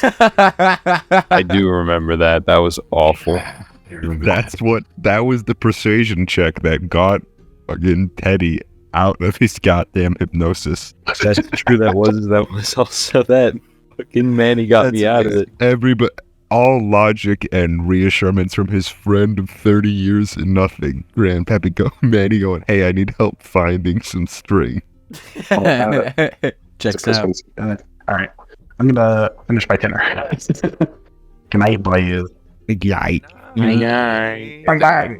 I do remember that. That was awful. That was the persuasion check that got fucking Teddy out of his goddamn hypnosis. That's true. That was also that fucking Manny got me out of it. All logic and reassurance from his friend of 30 years and nothing. Grandpappy Manny going, hey, I need help finding some string. Checks out. All right. I'm going to finish my dinner. Good night, boys. Good night. Bye.